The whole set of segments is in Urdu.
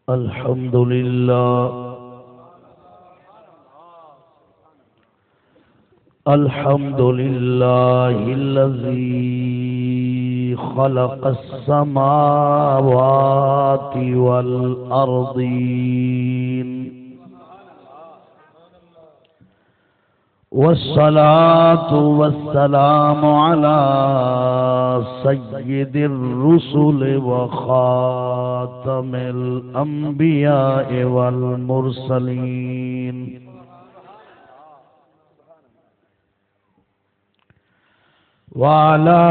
الحمد لله الحمد لله الذي خلق السماوات والأرضين والصلاة والسلام على سيد الرسل وخاتم الأنبياء والمرسلين وعلى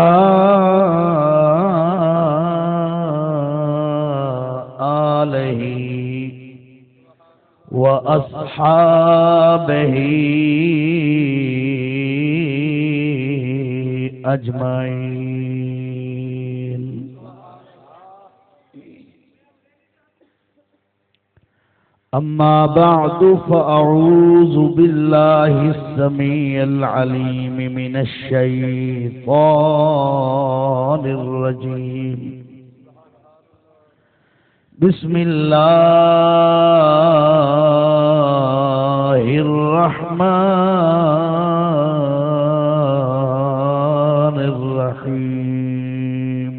آله وأصحابه أجمعين. أما بعد فأعوذ بالله السميع العليم من الشيطان الرجيم. بسم الله الرحمن الرحيم.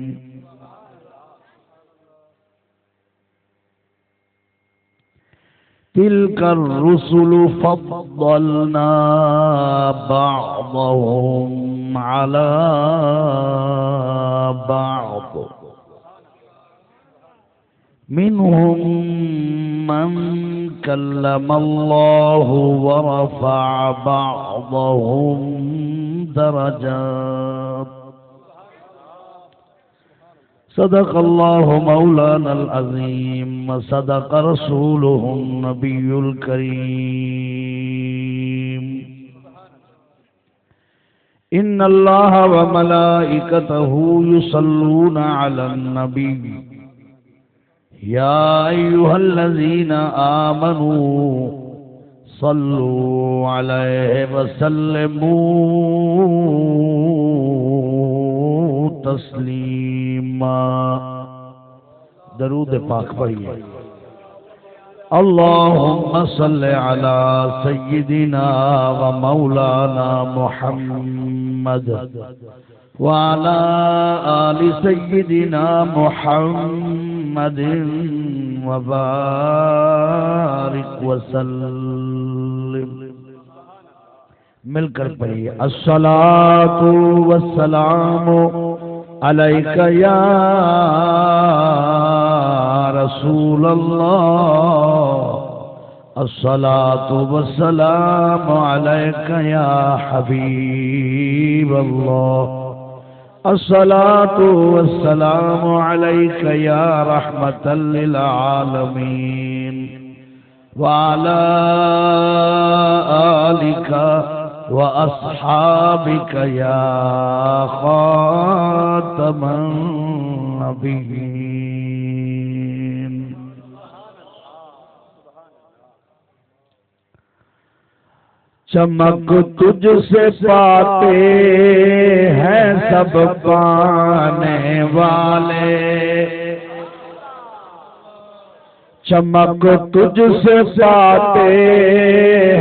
تلك الرسل فضلنا بعضهم على بعض منهم من كلم الله ورفع بعضهم درجات. صدق الله مولانا العظيم وصدق رسوله النبي الكريم. إن الله وملائكته يصلون على النبي يا أيها الذين آمنوا صلوا عليه وسلموا تسلیما. درود پاک پڑھیے. اللهم صل على سيدنا ومولانا محمد وعلى آل سيدنا محمد وبارك وسلم. مل کر پڑھیے. الصلاة والسلام عليك يا رسول الله. الصلاة والسلام عليك يا حبيب الله. الصلاة والسلام عليك يا رحمة للعالمين وعلى آلك وأصحابك يا خاتم النبيين. چمک تجھ سے پاتے ہیں سب پانے والے. چمک تجھ سے پاتے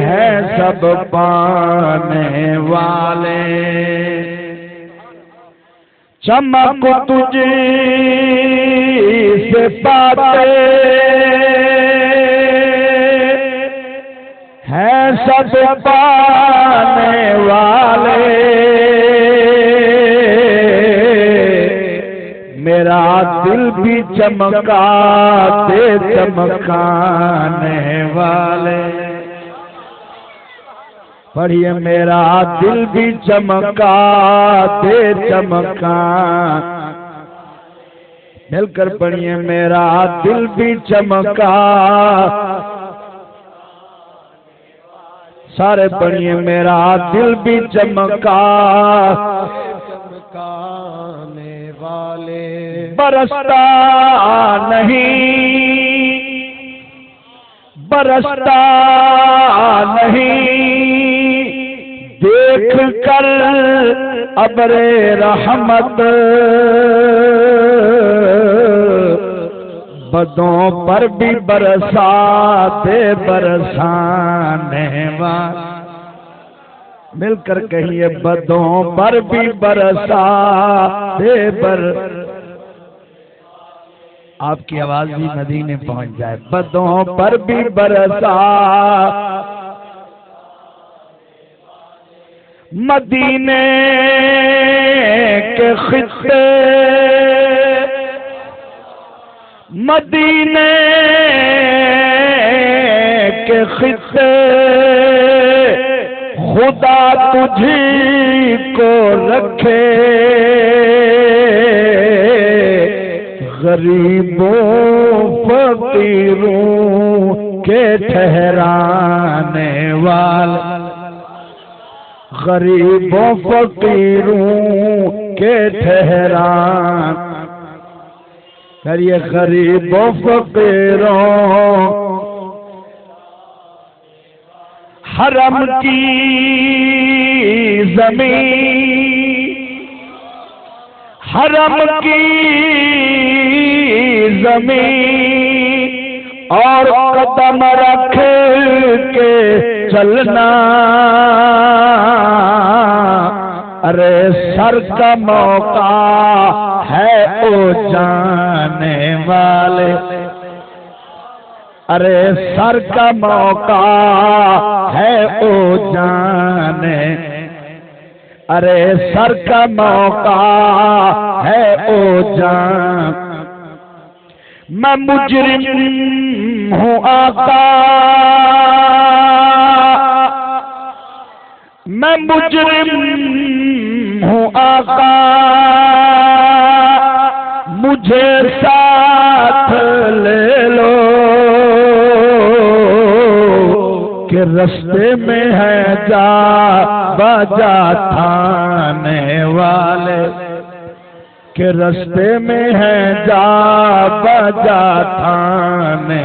ہیں سب پانے والے. چمک تجھ سے پاتے ہیں سب پانے والے. میرا دل بھی چمکاتے چمکانے والے. پڑھیے. میرا دل بھی چمکاتے چمکان. مل کر پڑھیے. میرا دل بھی چمکا. سارے پڑھیے. میرا دل بھی چمکا چمکانے والے. برستا نہیں برستا نہیں دیکھ کر ابر رحمت بدوں پر بھی برساتے برسانے والے، مل کر کہیے بدوں پر بھی برساتے آپ کی آواز بھی مدینے پہنچ جائے، بدوں پر بھی برسا مدینے کے خطے، مدینے کے خطے خدا تجھی کو رکھے، غریبوں فقیروں کے ٹھہرانے والے، غریبوں فقیروں کے ٹھہران، کریے غریبوں فقیروں حرم کی زمین، حرم کی زمین اور قدم رکھ کے چلنا، ارے سر کا موقع ہے او جانے والے، ارے سر کا موقع ہے او جانے، ارے سر کا موقع ہے او جان، میں مجرم ہوں آقا، میں مجرم ہوں آقا، مجھے ساتھ لے لو کہ رستے میں ہے جا بجا تھانے والے، کہ رستے میں ہے جا بجا تھانے،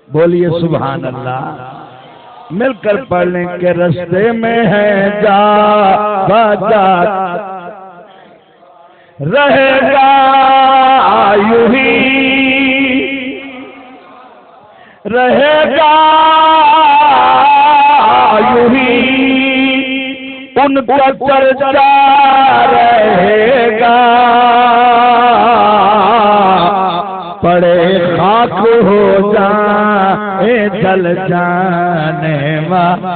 بولیے سبحان اللہ، مل کر پڑھ لیں کہ رستے میں ہے جا بجا، رہے گا یوں ہی، رہے گا یوں ہی، ان کا چرچا رہے گا، پڑے خاک ہو جائیں جل جانے والے،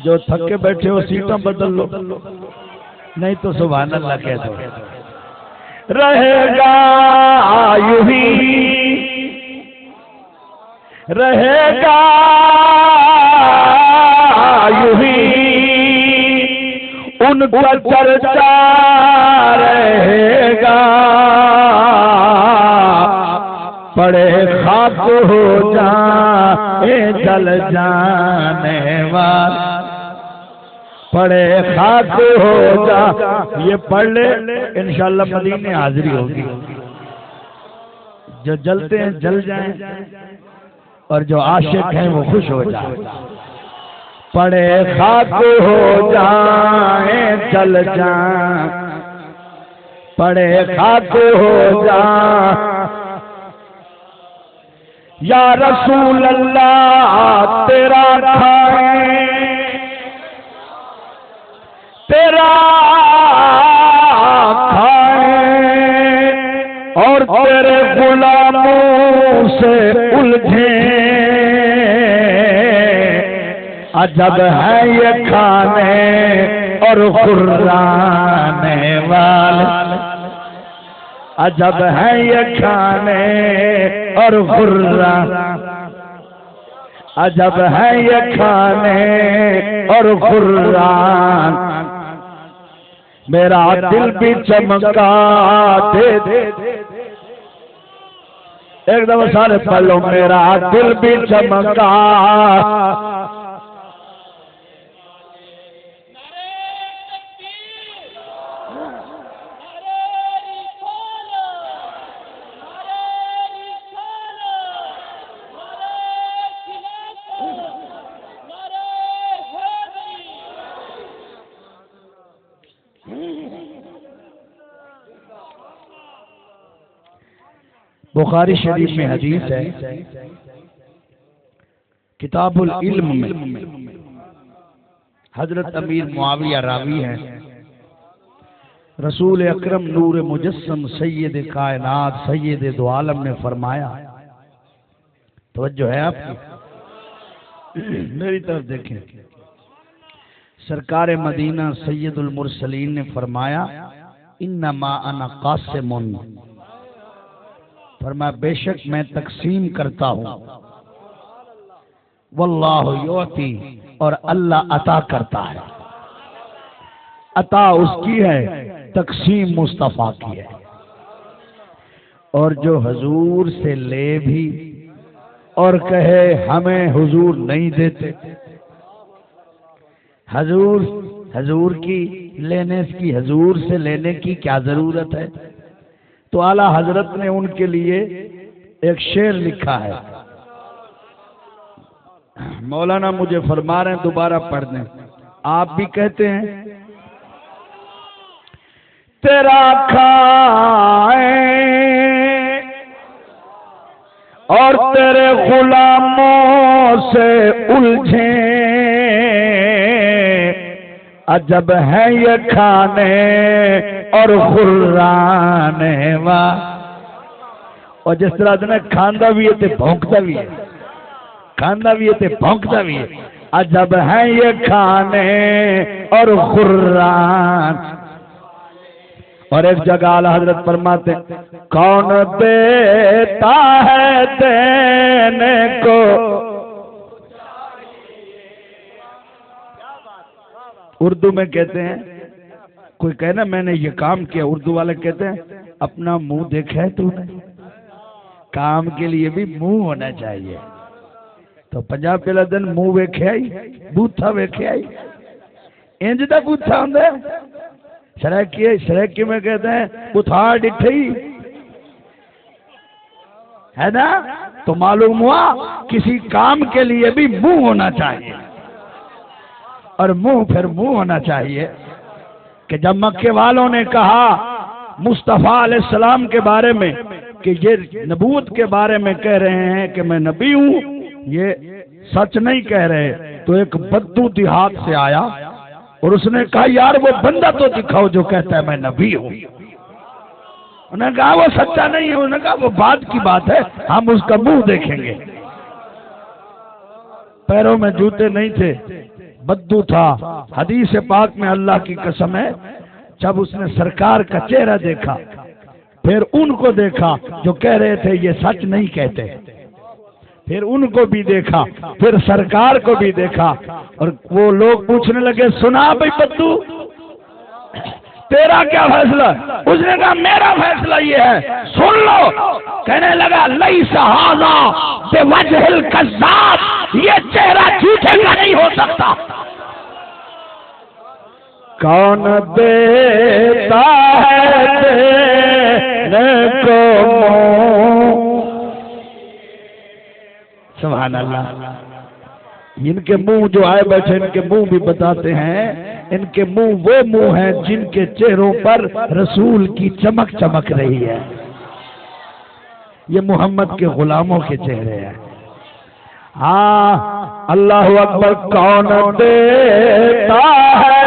جو تھکے بیٹھے ہو سیٹاں بدل لو، نہیں تو سبحان اللہ کہہ دو، رہے گا یوں ہی، رہے گا یوں ہی، ان کا چرچا رہے گا، پڑے خاک ہو جائیں جل جانے والے، پڑے خاک ہو جا، یہ پڑھ لے انشاءاللہ مدینے حاضری ہوگی، جو جلتے ہیں جل جائیں اور جو عاشق ہیں وہ خوش ہو جائیں، پڑے خاک ہو جائیں جل جائیں، پڑے خاک ہو جائیں، یا رسول اللہ تیرا کھائیں، تیرا کھائیں اور تیرے غلاموں سے الجھیں، عجب ہے یہ کھانے اور خرانے والے، عجب ہے یہ کھانے اور خرانے، عجب ہے یہ کھانے اور خرانے، میرا دل بھی چمکا دے دے، ایک دفعہ سارے پڑھ لو، میرا دل بھی چمکا، بخاری شریف میں حدیث ہے، کتاب العلم میں حضرت امیر معاویہ راوی ہیں، رسول اکرم نور مجسم سید کائنات سید دو عالم نے فرمایا، توجہ ہے آپ کی، میری طرف دیکھیں، سرکار مدینہ سید المرسلین نے فرمایا انما انا قاسم، فرمایا بے شک میں تقسیم کرتا ہوں، واللہ یعطی، اور اللہ عطا کرتا ہے، عطا اس کی ہے، تقسیم مصطفیٰ کی ہے، اور جو حضور سے لے بھی اور کہے ہمیں حضور نہیں دیتے، حضور کی لینے کی، حضور سے لینے کی کیا ضرورت ہے؟ تو اعلیٰ حضرت نے ان کے لیے ایک شعر لکھا ہے، مولانا مجھے فرما رہے ہیں دوبارہ پڑھ دیں، آپ بھی کہتے ہیں تیرا کھائیں اور تیرے غلاموں سے الجھیں، عجب ہے یہ کھانے اور خرانے وا، اور جس طرح نے کھاندا بھی ہے تے بھونکتا بھی ہے، کھاندا بھی ہے تے بھونکتا بھی ہے، عجب ہے یہ کھانے اور خران۔ اور ایک جگہ اعلیٰ حضرت فرماتے ہیں کون دیتا ہے دینے کو، اردو میں کہتے ہیں، کوئی کہنا میں نے یہ کام کیا، اردو والے کہتے ہیں اپنا منہ دیکھا ہے تو نے، کام کے لیے بھی منہ ہونا چاہیے، تو پنجاب پہلا دن منہ ویکھے آئی، بوتھا ویکھے آئی، انج دا بوتھا ہوندا ہے، سریکی میں کہتے ہیں بتھا ڈٹھی ہے نا، تو معلوم ہوا کسی کام کے لیے بھی منہ ہونا چاہیے، اور منہ پھر منہ ہونا چاہیے، کہ جب مکے والوں نے کہا مصطفیٰ علیہ السلام کے بارے میں کہ یہ نبوت کے بارے میں کہہ رہے ہیں کہ میں نبی ہوں، یہ سچ نہیں کہہ رہے، تو ایک بدو دیہات سے آیا اور اس نے کہا یار وہ بندہ تو دکھاؤ جو کہتا ہے میں نبی ہوں، انہوں نے کہا وہ سچا نہیں ہے، انہوں نے کہا وہ بعد کی بات ہے، ہم اس کا منہ دیکھیں گے، پیروں میں جوتے نہیں تھے، بدو تھا، حدیث پاک میں اللہ کی قسم ہے جب اس نے سرکار کا چہرہ دیکھا، پھر ان کو دیکھا جو کہہ رہے تھے یہ سچ نہیں کہتے، پھر ان کو بھی دیکھا، پھر سرکار کو بھی دیکھا، اور وہ لوگ پوچھنے لگے سنا بھائی بدو تیرا کیا فیصلہ؟ اس نے کہا میرا فیصلہ یہ ہے، سن لو، کہنے لگا لیس ھذا بوجہ الکذاب، یہ چہرہ جھوٹے کا نہیں ہو سکتا، کون دیتا ہے دینے کو سبحان اللہ۔ ان کے منہ جو آئے بیٹھے ان کے منہ بھی بتاتے ہیں، ان کے منہ وہ منہ ہیں جن کے چہروں پر رسول کی چمک چمک رہی ہے، یہ محمد کے غلاموں کے چہرے ہیں۔ ہاں اللہ اکبر، کون دیتا ہے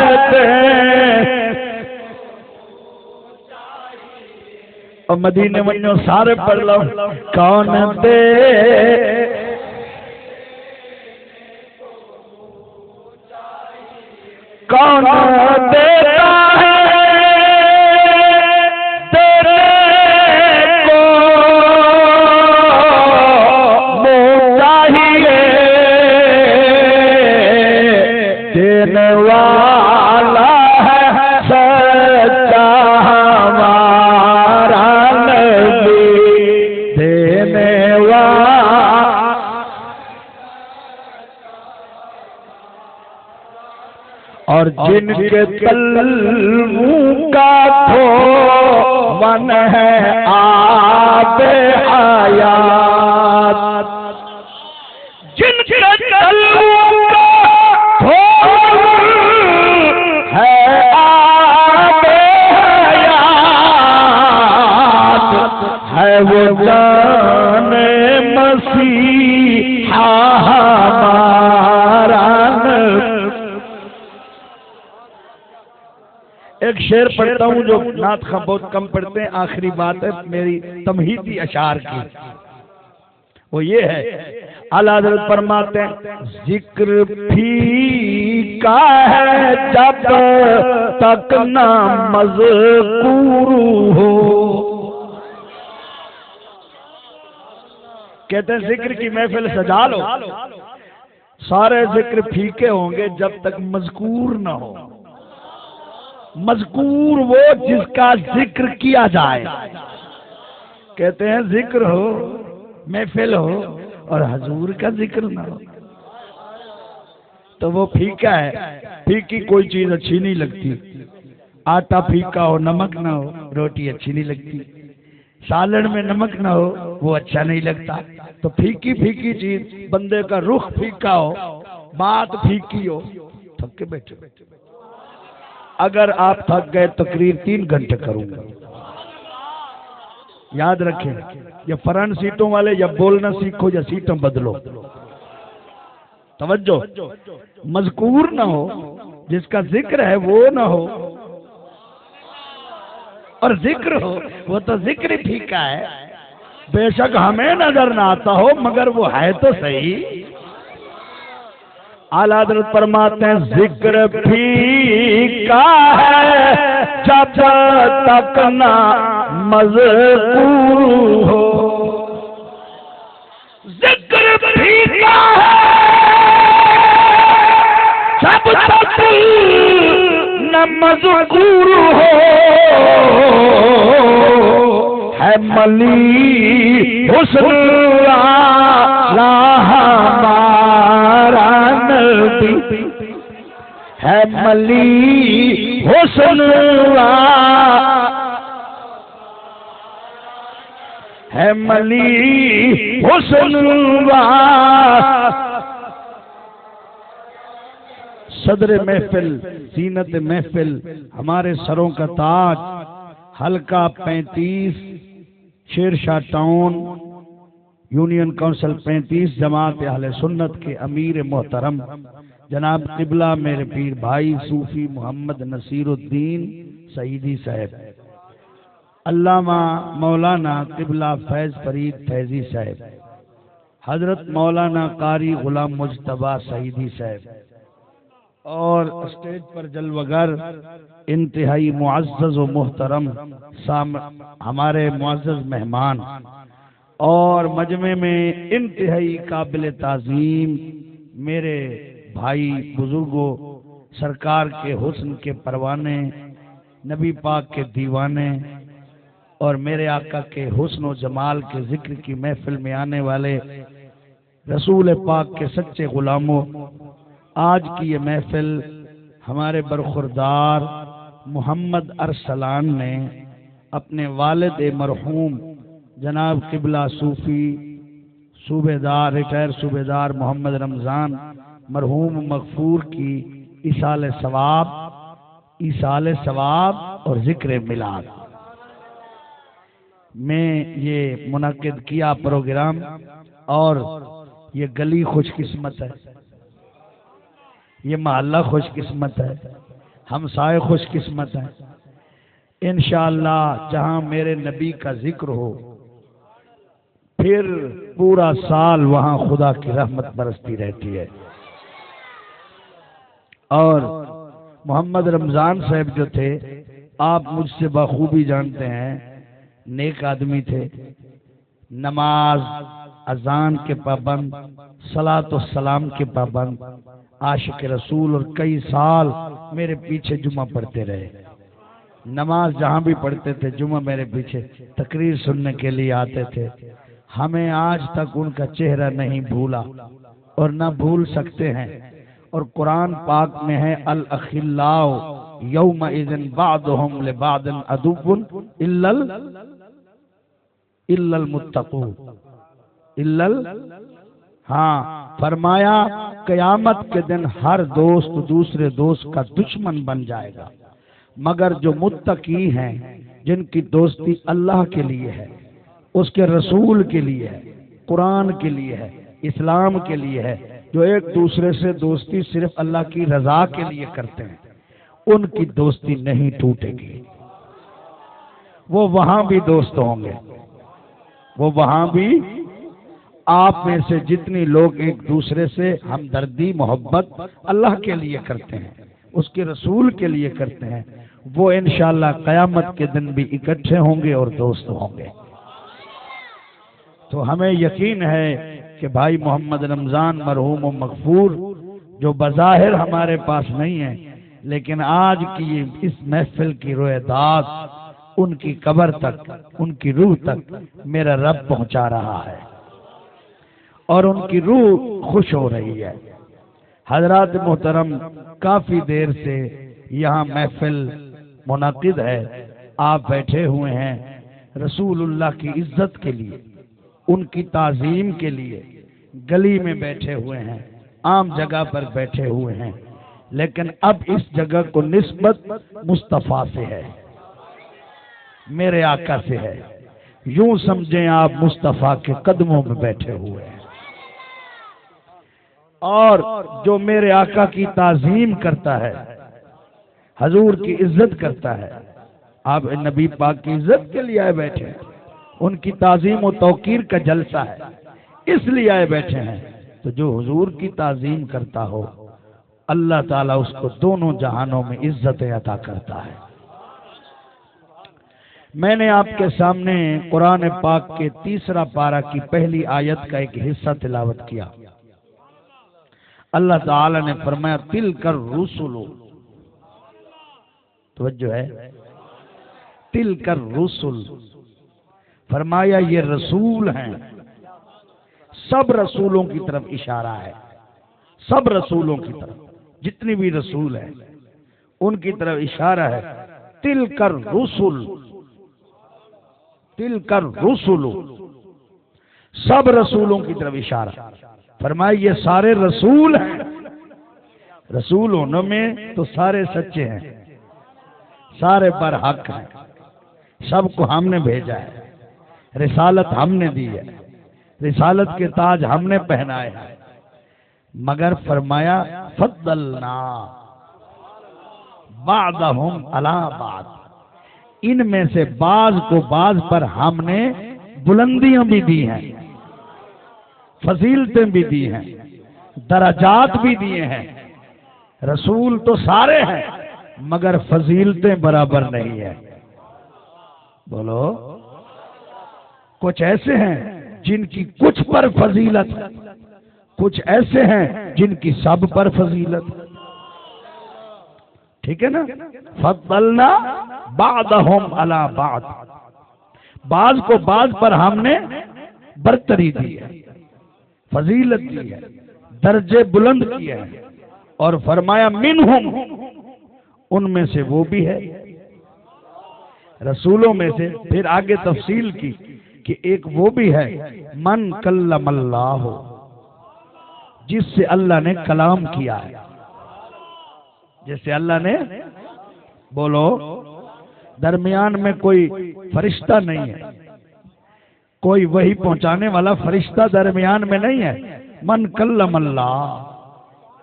اور مدینے میں سارے پڑھ لو، کون دے کون دیتا ہے تیرے کو منہ چاہیے، دینے والا ہے سچا ہمارا نبی، دینے والا اور جن کے تلووں کا دھو من ہے آب حیات، جن کے تلووں کا دھو ہے آب حیات، ہے وہ ایک شعر پڑھتا ہوں جو نعت خواہ بہت کم پڑھتے ہیں، آخری بات ہے میری تمہیدی اشعار کی، وہ یہ ہے، اعلیٰ حضرت فرماتے ہیں ذکر پھیکا ہے جب تک نہ مذکور ہو، کہتے ہیں ذکر کی محفل سجا لو، سارے ذکر پھیکے ہوں گے جب تک مذکور نہ ہو۔ مذکور وہ جس کا ذکر کیا جائے، کہتے ہیں ذکر ہو، محفل ہو اور حضور کا ذکر نہ ہو تو وہ پھیکا ہے۔ پھیکی کوئی چیز اچھی نہیں لگتی، آٹا پھیکا ہو نمک نہ ہو روٹی اچھی نہیں لگتی، سالن میں نمک نہ ہو وہ اچھا نہیں لگتا۔ تو پھیکی پھیکی چیز، بندے کا رخ پھیکا ہو، بات پھیکی ہو، تھک کے بیٹھے۔ اگر آپ تھک گئے تقریر 3 گھنٹے کروں گا، یاد رکھیں، یا فرنٹ سیٹوں والے یا بولنا سیکھو یا سیٹوں بدلو۔ توجہ، مذکور نہ ہو، جس کا ذکر ہے وہ نہ ہو، اور ذکر ہو وہ تو ذکر ہی پھیکا ہے، بے شک ہمیں نظر نہ آتا ہو مگر وہ ہے تو صحیح۔ اعلیٰ حضرت فرماتے ہیں ذکر پھیکا ہے جب تک نہ مذکور ہو، ذکر پھیکا ہے جب تک نہ مذکور ہو، ہے ملی حسن ہمارا نبی، ہے ملی حسن ہے ملی حسن صدر محفل، زینت محفل، ہمارے سروں کا تاج، حلقہ 35 Sher Shah town, union council 35، جماعت اہل سنت کے امیر محترم جناب قبلہ میرے پیر بھائی صوفی محمد نصیر الدین سعیدی صاحب، علامہ مولانا قبلہ فیض فرید فیضی صاحب، حضرت مولانا قاری غلام مجتبیٰ سعیدی صاحب، اور اسٹیج پر جلوگر انتہائی معزز و محترم ہمارے معزز مہمان، اور مجمع میں انتہائی قابل تعظیم میرے بھائی بزرگوں، سرکار کے حسن کے پروانے، نبی پاک کے دیوانے، اور میرے آقا کے حسن و جمال کے ذکر کی محفل میں آنے والے رسول پاک کے سچے غلاموں، آج کی یہ محفل ہمارے برخوردار محمد ارسلان نے اپنے والد مرحوم جناب قبلہ صوفی صوبیدار ریٹائر صوبیدار محمد رمضان مرحوم مغفور کی ایصال ثواب اور ذکر میلاد میں یہ منعقد کیا پروگرام، اور یہ گلی خوش قسمت ہے، یہ محلہ خوش قسمت ہے، ہمسائے خوش قسمت ہے۔ انشاءاللہ جہاں میرے نبی کا ذکر ہو پھر پورا سال وہاں خدا کی رحمت برستی رہتی ہے۔ اور محمد رمضان صاحب جو تھے، آپ مجھ سے بخوبی جانتے ہیں، نیک آدمی تھے، نماز اذان کے پابند، صلاۃ و سلام کے پابند، عاشق رسول، اور کئی سال میرے پیچھے جمعہ پڑھتے رہے، نماز جہاں بھی پڑھتے تھے جمعہ میرے پیچھے تقریر سننے کے لیے آتے تھے۔ ہمیں آج تک ان کا چہرہ نہیں بھولا اور نہ بھول سکتے ہیں، اور قرآن پاک میں ہے الاخلاء یومئذ بعضهم لبعض عدو الا المتقون، ہاں فرمایا قیامت کے دن ہر دوست دوسرے دوست کا دشمن بن جائے گا مگر جو متقی ہیں، جن کی دوستی اللہ کے لیے ہے، اس کے رسول کے لیے ہے، قرآن کے لیے ہے، اسلام کے لیے ہے، جو ایک دوسرے سے دوستی صرف اللہ کی رضا کے لیے کرتے ہیں، ان کی دوستی نہیں ٹوٹے گی. وہ وہاں بھی دوست ہوں گے، وہ وہاں بھی آپ میں سے جتنی لوگ ایک دوسرے سے ہمدردی محبت اللہ کے لیے کرتے ہیں، اس کے رسول کے لیے کرتے ہیں، وہ انشاءاللہ قیامت کے دن بھی اکٹھے ہوں گے اور دوست ہوں گے. تو ہمیں یقین ہے کہ بھائی محمد رمضان مرحوم و مغفور جو بظاہر ہمارے پاس نہیں ہے، لیکن آج کی اس محفل کی رویداد ان کی قبر تک، ان کی روح تک میرا رب پہنچا رہا ہے اور ان کی روح خوش ہو رہی ہے. حضرات محترم، کافی دیر سے یہاں محفل منعقد ہے، آپ بیٹھے ہوئے ہیں رسول اللہ کی عزت کے لیے، ان کی تعظیم کے لیے، گلی میں بیٹھے ہوئے ہیں، عام جگہ پر بیٹھے ہوئے ہیں، لیکن اب اس جگہ کو نسبت مصطفیٰ سے ہے، میرے آقا سے ہے. یوں سمجھیں آپ مصطفیٰ کے قدموں میں بیٹھے ہوئے ہیں، اور جو میرے آقا کی تعظیم کرتا ہے، حضور کی عزت کرتا ہے، آپ نبی پاک کی عزت کے لیے آئے بیٹھے ہیں، ان کی تعظیم و توقیر کا جلسہ ہے اس لیے آئے بیٹھے ہیں. تو جو حضور کی تعظیم کرتا ہو اللہ تعالیٰ اس کو دونوں جہانوں میں عزت عطا کرتا ہے. میں نے آپ کے سامنے قرآن پاک کے 3 پارہ کی پہلی آیت کا ایک حصہ تلاوت کیا. اللہ تعالی نے فرمایا تلک الرسل، توجہ ہے، تلک الرسل، فرمایا یہ رسول ہیں. سب رسولوں کی طرف اشارہ ہے، سب رسولوں کی طرف، جتنی بھی رسول ہیں ان کی طرف اشارہ ہے. تلک الرسل، تلک الرسل، سب رسولوں کی طرف اشارہ. فرمایا یہ سارے رسول ہیں. رسول ہونے میں تو سارے سچے ہیں، سارے برحق ہیں، سب کو ہم نے بھیجا ہے، رسالت ہم نے دی ہے، رسالت کے تاج ہم نے پہنائے ہیں. مگر فرمایا فضلنا بعضهم علی بعض، ان میں سے بعض کو بعض پر ہم نے بلندیاں بھی دی ہیں، فضیلتیں بھی دی ہیں، درجات بھی دیے ہیں. رسول تو سارے ہیں مگر فضیلتیں برابر نہیں ہیں. بولو، کچھ ایسے ہیں جن کی کچھ پر فضیلت، کچھ ایسے ہیں جن کی سب پر فضیلت. ٹھیک ہے نا؟ فضلنا بعضهم علی بعض، بعض کو بعض پر ہم نے برتری دی ہے، فضیلت دی ہے، درجے بلند کیے ہیں. اور فرمایا منہم، ان میں سے وہ بھی ہے رسولوں میں سے. پھر آگے تفصیل کی کہ ایک وہ بھی ہے من کلم اللہ، جس سے اللہ نے کلام کیا ہے، جس سے اللہ نے، بولو، درمیان میں کوئی فرشتہ نہیں ہے، کوئی وحی پہنچانے والا فرشتہ درمیان میں نہیں ہے. من کلم اللہ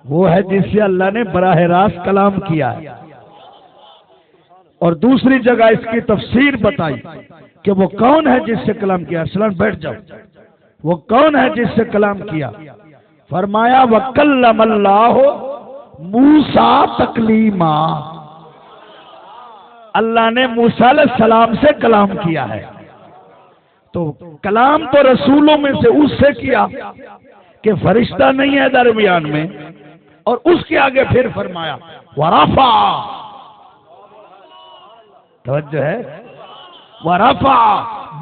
وہ ہے جس سے اللہ نے براہ راست کلام کیا ہے. اور دوسری جگہ اس کی تفسیر بتائی کہ وہ کون ہے جس سے کلام کیا. اسلام بیٹھ جاؤ، وہ کون ہے جس سے کلام کیا؟ فرمایا وَكَلَّمَ اللَّهُ مُوسَىٰ تَكْلِيمًا، اللہ نے موسیٰ علیہ السلام سے کلام کیا ہے. تو کلام تو رسولوں میں سے اس سے کیا کہ فرشتہ نہیں ہے درمیان میں. اور اس کے آگے پھر فرمایا وَرَفَعَ، توجہ ہے، وَرَفَعَ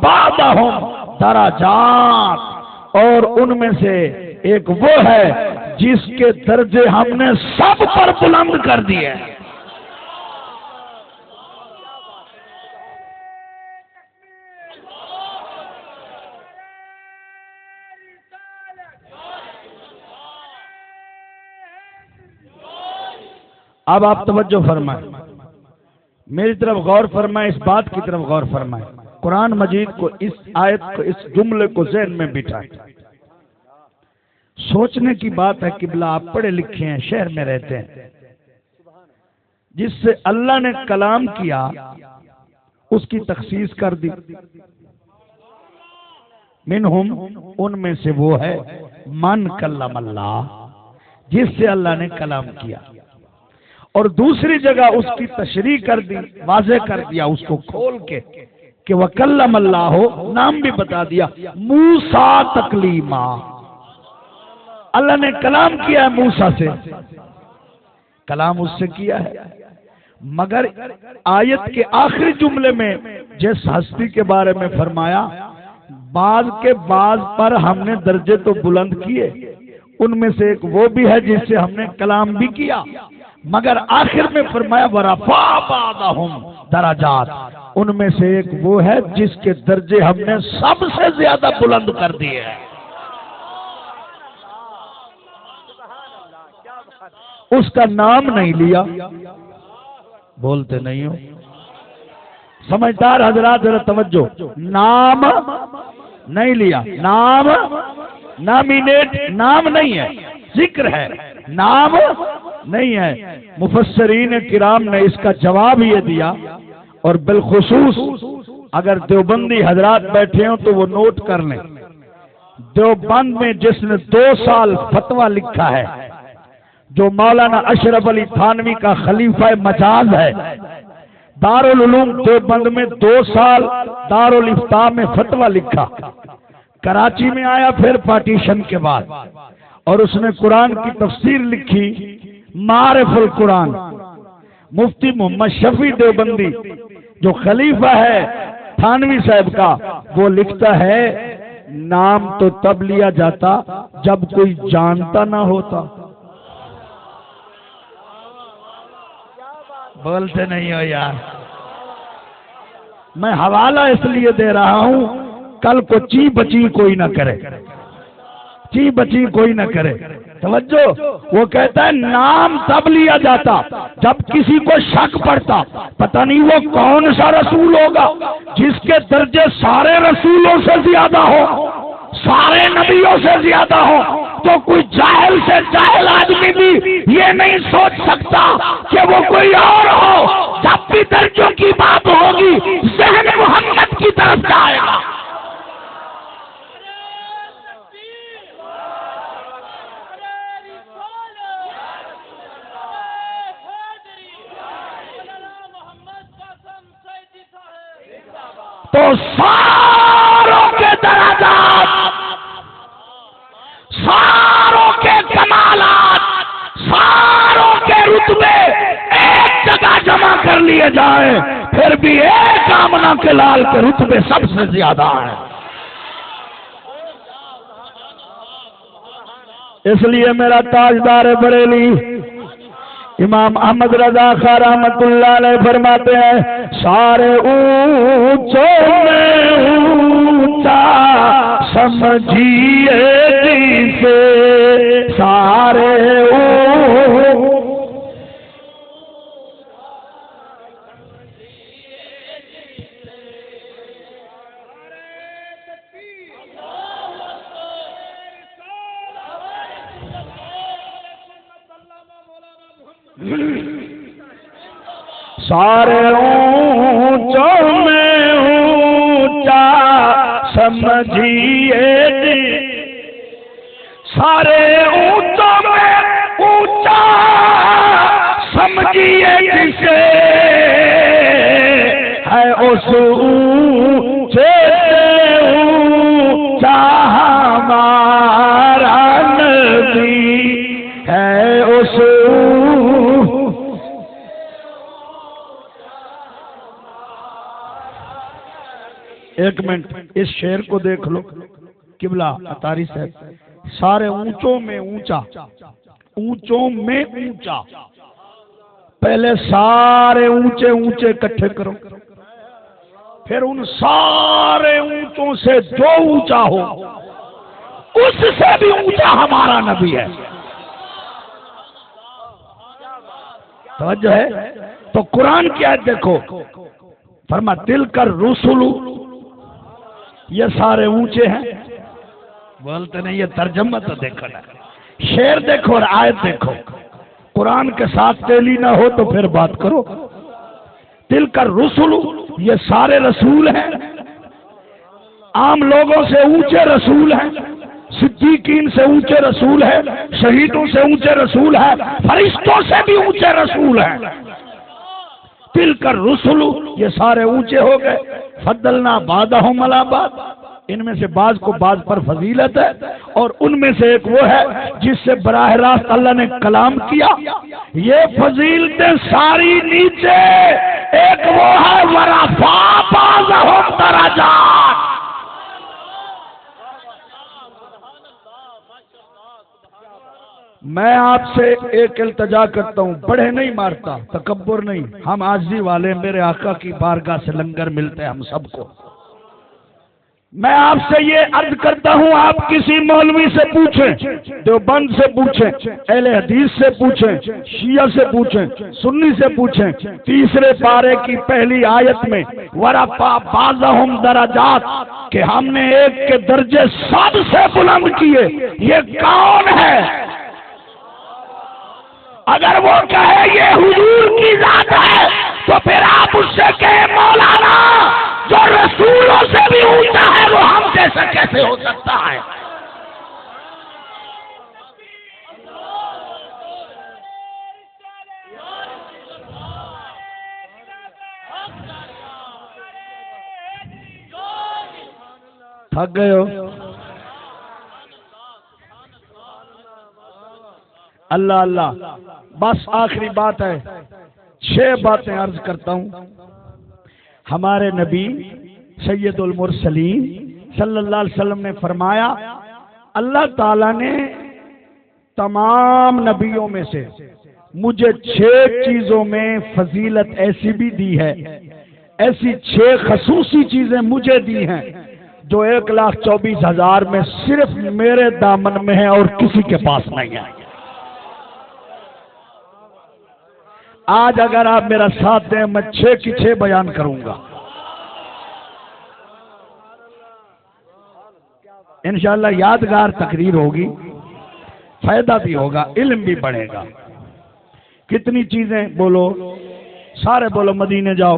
بَعْضَهُمْ دَرَجَاتٍ، اور ان میں سے ایک وہ ہے جس کے درجے ہم نے سب پر بلند کر دیے. اب آپ توجہ فرمائیں، میری طرف غور فرمائیں، اس بات کی طرف غور فرمائیں. قرآن مجید کو، اس آیت کو، اس جملے کو ذہن میں بٹھائیں. سوچنے کی بات ہے. قبلہ آپ پڑھے لکھے ہیں، شہر میں رہتے ہیں، جس سے اللہ نے کلام کیا اس کی تخصیص کر دی. منہم ان میں سے وہ ہے من کلم اللہ جس سے اللہ نے کلام کیا. اور دوسری جگہ اس کی تشریح کر دی، واضح کر دیا اس کو کھول کے کہ وکلم اللہ ہو، نام بھی بتا دیا موسیٰ تکلیما. اللہ نے کلام کیا ہے موسیٰ سے، کلام اس سے کیا ہے. مگر آیت کے آخری جملے میں جس ہستی کے بارے میں فرمایا بعض کے بعض پر ہم نے درجے تو بلند کیے، ان میں سے ایک وہ بھی ہے جس سے ہم نے کلام بھی کیا، مگر آخر میں فرمایا ورفع بعضهم درجات، ان میں سے ایک وہ ہے جس کے درجے ہم نے سب سے زیادہ بلند کر دیے ہیں. اس کا نام نہیں لیا. بولتے نہیں ہو سمجھدار حضرات، ذرا توجہ. نام نہیں لیا، نام نامینیٹ، نام نہیں ہے، ذکر ہے، نام نہیں ہے. مفسرین کرام نے اس کا جواب یہ دیا، اور بالخصوص اگر دیوبندی حضرات بیٹھے ہوں تو وہ نوٹ کر لیں. دیوبند میں جس نے 2 سال فتویٰ لکھا ہے، جو مولانا اشرف علی تھانوی کا خلیفہ مجاز ہے، دارالعلوم دیوبند میں 2 سال دارالفتاء میں فتویٰ لکھا. کراچی میں آیا پھر پارٹیشن کے بعد، اور اس نے قرآن کی تفسیر لکھی معارف القرآن. مفتی محمد شفیع دیوبندی جو خلیفہ ہے تھانوی صاحب کا، وہ لکھتا ہے نام تو تب لیا جاتا جب کوئی جانتا نہ ہوتا. بولتے نہیں ہو یار. میں حوالہ اس لیے دے رہا ہوں کل کو چی بچی کوئی نہ کرے، چی بچی کوئی نہ کرے. توجہ. وہ کہتا ہے نام تب لیا جاتا جب کسی کو شک پڑتا پتہ نہیں وہ کون سا رسول ہوگا جس کے درجے سارے رسولوں سے زیادہ ہو، سارے نبیوں سے زیادہ ہو. تو کوئی جاہل سے جاہل آدمی بھی یہ نہیں سوچ سکتا کہ وہ کوئی اور ہو. جب بھی درجوں کی بات ہوگی ذہن محمد کی طرف جائے گا. تو ساروں کے درجات، ساروں کے کمالات، ساروں کے رتبے ایک جگہ جمع کر لیے جائیں پھر بھی ایک آمنہ کے لال کے رتبے سب سے زیادہ ہیں. اس لیے میرا تاجدار بریلی امام احمد رضا خان رحمت اللہ علیہ فرماتے ہیں سارے اونچوں میں اونچا سمجھیے جسے، سارے سارے اونچوں میں اونچا سمجھیے، سارے اونچوں میں اونچا سمجھیے جسے، ہے اس اونچے سے اونچا ہمارا نبی، ہے اس ایک منٹ اس شعر کو دیکھ لو قبلہ اطاری صاحب. سارے اونچوں میں اونچا، اونچوں میں اونچا. پہلے سارے اونچے اونچے اکٹھے کرو، پھر ان سارے اونچوں سے جو اونچا ہو اس سے بھی اونچا ہمارا نبی ہے. توجہ ہے. تو قرآن کی آیت دیکھو، فرما دل کر رسول، یہ سارے اونچے ہیں. بولتے نہیں، یہ ترجمہ تو دیکھو نا، شعر دیکھو اور آیت دیکھو. قرآن کے ساتھ تیلی نہ ہو تو پھر بات کرو. تلک الرسل، یہ سارے رسول ہیں، عام لوگوں سے اونچے رسول ہیں، صدیقین سے اونچے رسول ہیں، شہیدوں سے اونچے رسول ہیں، فرشتوں سے بھی اونچے رسول ہیں. تلک الرسل، یہ سارے اونچے ہو گئے. فضلنا بعضهم علی بعض، ان میں سے بعض کو بعض پر فضیلت ہے، اور ان میں سے ایک وہ ہے جس سے براہ راست اللہ نے کلام کیا. یہ فضیلتیں ساری نیچے، ایک وہ ہے ورفع بعضهم درجات. میں آپ سے ایک التجا کرتا ہوں، بڑے نہیں مارتا، تکبر نہیں، ہم عاجزی والے، میرے آقا کی بارگاہ سے لنگر ملتے ہیں ہم سب کو. میں آپ سے یہ عرض کرتا ہوں، آپ کسی مولوی سے پوچھیں، دیوبند سے پوچھیں، اہل حدیث سے پوچھیں، شیعہ سے پوچھیں، سنی سے پوچھیں، تیسرے پارے کی پہلی آیت میں ورفع بعضهم درجات کہ ہم نے ایک کے درجے سب سے بلند کیے، یہ کون ہے؟ اگر وہ کہے یہ حضور کی ذات ہے تو پھر آپ اس سے کہیں مولانا جو رسولوں سے بھی اونچا ہے وہ ہم جیسا کیسے ہو سکتا ہے؟ تھک گئے ہو؟ اللہ اللہ. بس آخری بات ہے، 6 باتیں عرض کرتا ہوں. ہمارے نبی سید المرسلین صلی اللہ علیہ وسلم نے فرمایا، اللہ تعالیٰ نے تمام نبیوں میں سے مجھے 6 چیزوں میں فضیلت ایسی بھی دی ہے، ایسی 6 خصوصی چیزیں مجھے دی ہیں جو 1,24,000 میں صرف میرے دامن میں ہے اور کسی کے پاس نہیں ہے. آج اگر آپ میرا ساتھ دیں میں 6 کی 6 بیان کروں گا انشاءاللہ. یادگار تقریر ہوگی، فائدہ بھی ہوگا، علم بھی بڑھے گا. کتنی چیزیں بولو؟ سارے بولو مدینے جاؤ.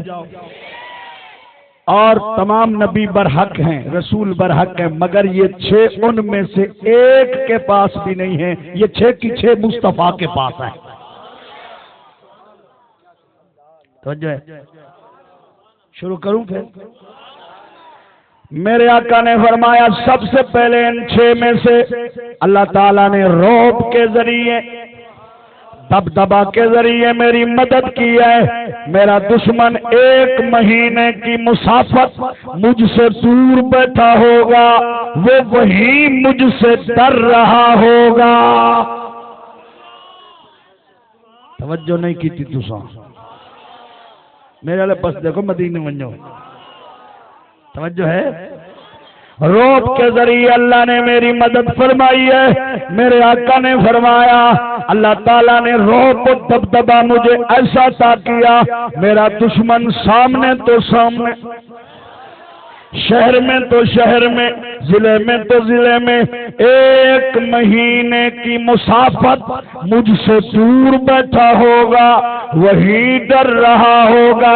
اور تمام نبی برحق ہیں، رسول برحق ہیں، مگر یہ 6 ان میں سے ایک کے پاس بھی نہیں ہے. یہ 6 کی 6 مصطفیٰ کے پاس ہیں. توجہ ہے؟ شروع کروں پھر؟ میرے آقا نے فرمایا سب سے پہلے ان 6 میں سے اللہ تعالیٰ نے رعب کے ذریعے، دبدبا کے ذریعے میری مدد کی ہے. میرا دشمن 1 مہینے کی مسافت مجھ سے دور بیٹھا ہوگا، وہ وہیں مجھ سے ڈر رہا ہوگا. توجہ نہیں کی تھی تساں میرے والے پاس دیکھو، مدینے ونجو. توجہ ہے؟ روب کے ذریعے اللہ نے میری مدد فرمائی ہے. میرے آقا نے فرمایا اللہ تعالیٰ نے روب و دبدبا مجھے ایسا عطا کیا، میرا دشمن سامنے تو سامنے، شہر میں تو شہر میں، ضلع میں تو ضلع میں، 1 مہینے کی مسافت مجھ سے دور بیٹھا ہوگا، وہی ڈر رہا ہوگا.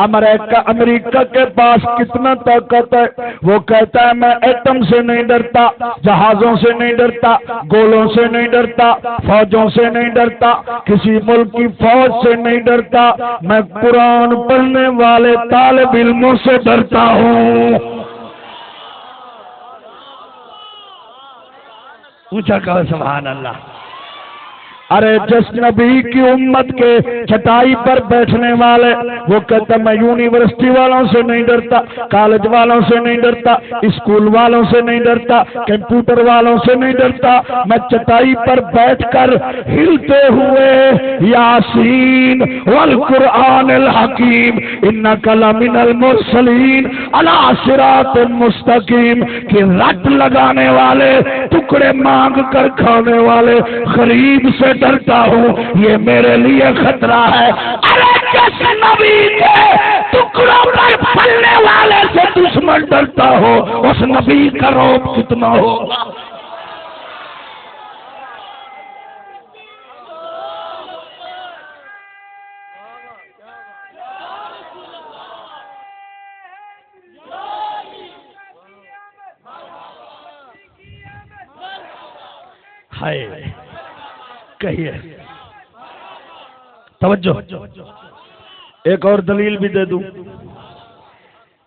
امریکہ کے پاس کتنا طاقت ہے؟ وہ کہتا ہے میں ایٹم سے نہیں ڈرتا، جہازوں سے نہیں ڈرتا، گولوں سے نہیں ڈرتا، فوجوں سے نہیں ڈرتا، کسی ملک کی فوج سے نہیں ڈرتا، میں قرآن پڑھنے والے طالب علموں سے ڈرتا ہوں. اونچا کہو سبحان اللہ. ارے جس نبی کی امت کے چٹائی پر بیٹھنے والے، وہ کہتا میں یونیورسٹی والوں سے نہیں ڈرتا، کالج والوں سے نہیں ڈرتا، اسکول والوں سے نہیں ڈرتا، کمپیوٹر والوں سے نہیں ڈرتا، میں چٹائی پر بیٹھ کر ہلتے ہوئے یاسین والقرآن الحکیم انک لمن المرسلین علی صراط مستقیم کی رٹ لگانے والے، ٹکڑے مانگ کر کھانے والے غریب سے ڈرتا ہوں. یہ میرے لیے خطرہ ہے. ارے جس نبی کے ٹکڑوں پر پلنے والے سے دشمن ڈرتا ہو، اس نبی کا رعب کتنا ہوگا. ہائے کہیے توجہ. ایک اور دلیل بھی دے دوں.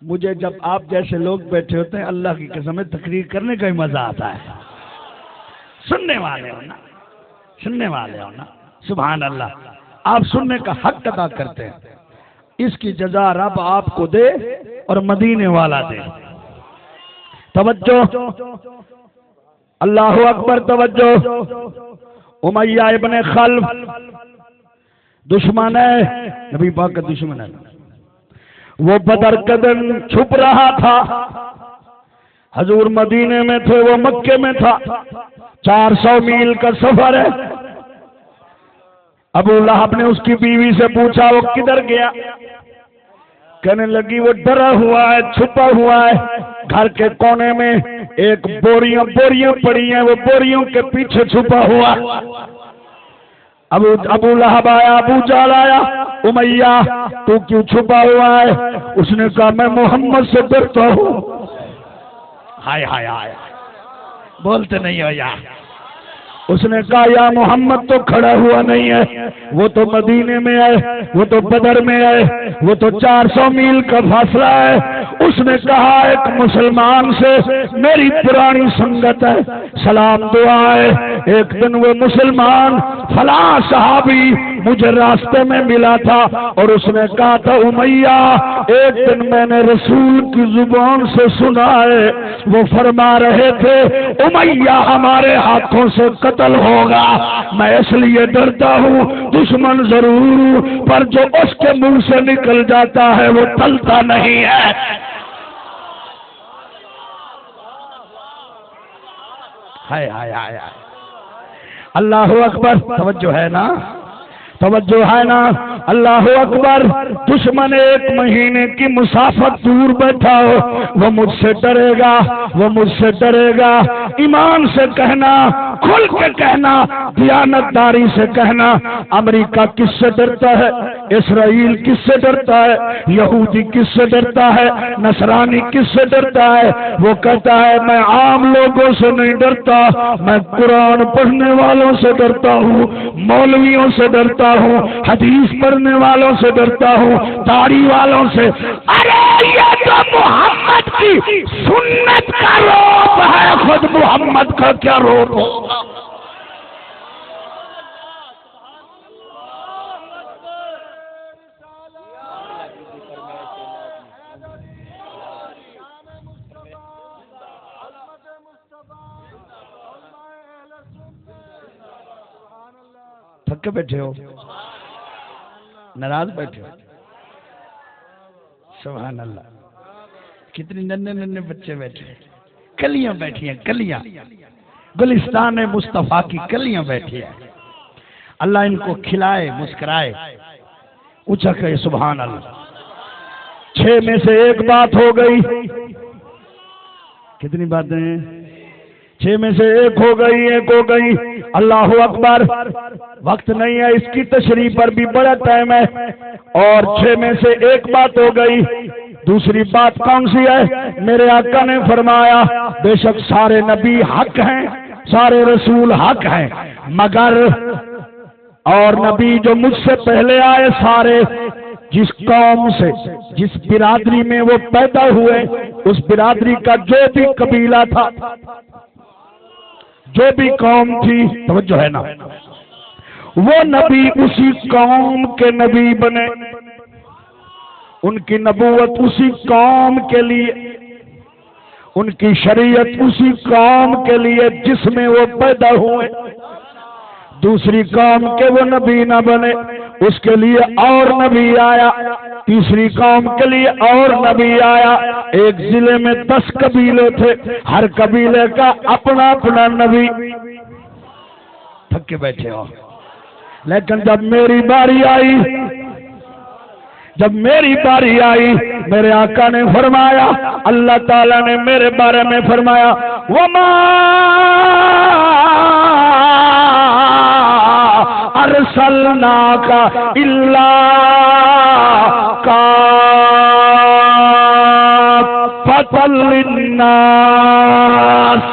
مجھے جب آپ جیسے لوگ بیٹھے ہوتے ہیں اللہ کی قسم تقریر کرنے کا ہی مزہ آتا ہے. سننے والے ہو نا, سننے والے ہو نا. سبحان اللہ. آپ سننے کا حق ادا کرتے ہیں. اس کی جزا رب آپ کو دے اور مدینے والا دے. توجہ اللہ اکبر. توجہ. امیہ ابن خلف دشمن ہے, نبی پاک کا دشمن ہے. وہ بدر کے دن چھپ رہا تھا. حضور مدینے میں تھے, وہ مکے میں تھا. 400 میل کا سفر ہے. ابو لہب نے اس کی بیوی سے پوچھا وہ کدھر گیا؟ کہنے لگی وہ ڈرا ہوا ہے, چھپا ہوا ہے. گھر کے کونے میں ایک بوریاں پڑی ہیں, وہ بوریوں کے پیچھے چھپا ہوا. ابو لہب آیا, ابو جہل آیا. امیہ تو کیوں چھپا ہوا ہے؟ اس نے کہا میں محمد سے ڈرتا ہوں. ہائے ہائے ہائے, بولتے نہیں ہو یار. اس نے کہا یا محمد تو کھڑا ہوا نہیں ہے, وہ تو مدینے میں ہے, وہ تو بدر میں ہے, وہ تو 400 میل کا فاصلہ ہے. اس نے کہا ایک مسلمان سے میری پرانی سنگت ہے, سلام دعا ہے. ایک دن وہ مسلمان فلاں صحابی مجھے راستے میں ملا تھا اور اس نے کہا تھا امیہ ایک دن میں نے رسول کی زبان سے سنا ہے, وہ فرما رہے تھے امیہ ہمارے ہاتھوں سے قتل ہوگا. میں اس لیے ڈرتا ہوں, دشمن ضرور پر جو اس کے منہ سے نکل جاتا ہے وہ ٹلتا نہیں ہے. ہائے ہائے ہائے, اللہ اکبر. توجہ ہے نا, توجہ ہے نا. اللہ اکبر. دشمن 1 مہینے کی مسافت دور بیٹھا ہو, وہ مجھ سے ڈرے گا, وہ مجھ سے ڈرے گا. ایمان سے کہنا, کھل کے کہنا, دیانتداری سے کہنا. امریکہ کس سے ڈرتا ہے؟ اسرائیل کس سے ڈرتا ہے؟ یہودی کس سے ڈرتا ہے؟ نصرانی کس سے ڈرتا ہے؟ وہ کہتا ہے میں عام لوگوں سے نہیں ڈرتا, میں قرآن پڑھنے والوں سے ڈرتا ہوں, مولویوں سے ڈرتا ہوں, حدیث پڑھنے والوں سے ڈرتا ہوں, داڑھی والوں سے. ارے یہ تو محمد کی سنت کا روپ ہے, خود محمد کا کیا روپ ہوگا؟ تھکے بیٹھے ہو, ناراض بیٹھے ہو. سبحان اللہ. کتنی ننے بچے بیٹھے, کلیاں بیٹھی ہیں, کلیاں. گلستان مصطفیٰ کی کلیاں بیٹھی ہیں. اللہ ان کو کھلائے, مسکرائے. اونچا کہے سبحان اللہ. 6 میں سے 1 بات ہو گئی. کتنی باتیں ہیں؟ 6 میں سے 1 ہو گئی, 1 ہو گئی. اللہ اکبر. وقت نہیں ہے, اس کی تشریح پر بھی بڑا ٹائم ہے. اور 6 میں سے 1 بات ہو گئی. دوسری بات کون سی ہے؟ میرے آقا نے فرمایا بے شک سارے نبی حق ہیں, سارے رسول حق ہیں, مگر اور نبی جو مجھ سے پہلے آئے سارے جس قوم سے, جس برادری میں وہ پیدا ہوئے, اس برادری کا جو بھی قبیلہ تھا, جو بھی قوم تھی, توجہ ہے نا, وہ نبی اسی قوم کے نبی بنے. ان کی نبوت اسی قوم کے لیے, ان کی شریعت اسی قوم کے لیے جس میں وہ پیدا ہوئے. دوسری قوم کے وہ نبی نہ بنے, اس کے لیے اور نبی آیا. تیسری قوم کے لیے اور نبی آیا. ایک ضلع میں 10 قبیلے تھے, ہر قبیلے کا اپنا اپنا نبی. تھک کے بیٹھے ہو. لیکن جب میری باری آئی, جب میری باری آئی, میرے آقا نے فرمایا, اللہ تعالیٰ نے میرے بارے میں فرمایا وَمَا أَرْسَلْنَاكَ إِلَّا كَافَّةً لِلنَّاسِ.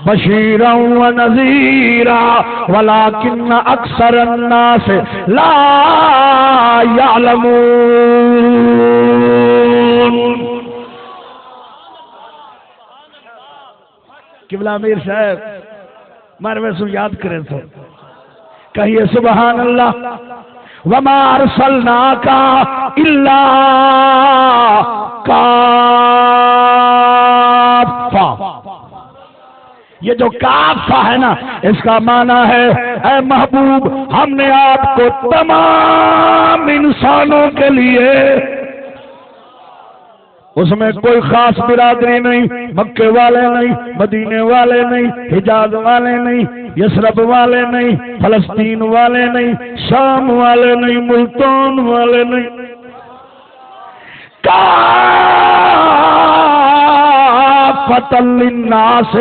بشیرا ونذیرا ولکن اکثر الناس لا یعلمون۔ قبلہ امیر صاحب مروے سو یاد کریں تو کہیے سبحان اللہ۔ وما ارسلناک الا کافہ، یہ جو کافہ ہے نا اس کا معنی ہے اے محبوب ہم نے آپ کو تمام انسانوں کے لیے، اس میں کوئی خاص برادری نہیں، مکے والے نہیں، مدینے والے نہیں، حجاز والے نہیں، یثرب والے نہیں، فلسطین والے نہیں، شام والے نہیں، ملتان والے نہیں، کافۃ للناس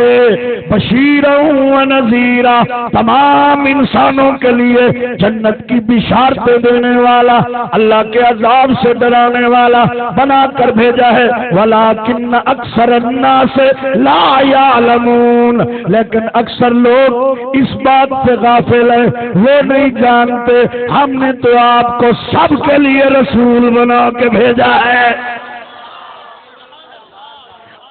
بشیرا ونذیرا، تمام انسانوں کے لیے جنت کی بشارتیں دینے والا، اللہ کے عذاب سے ڈرانے والا بنا کر بھیجا ہے۔ ولیکن اکثر الناس لا یعلمون، لیکن اکثر لوگ اس بات سے غافل ہیں، وہ نہیں جانتے ہم نے تو آپ کو سب کے لیے رسول بنا کے بھیجا ہے۔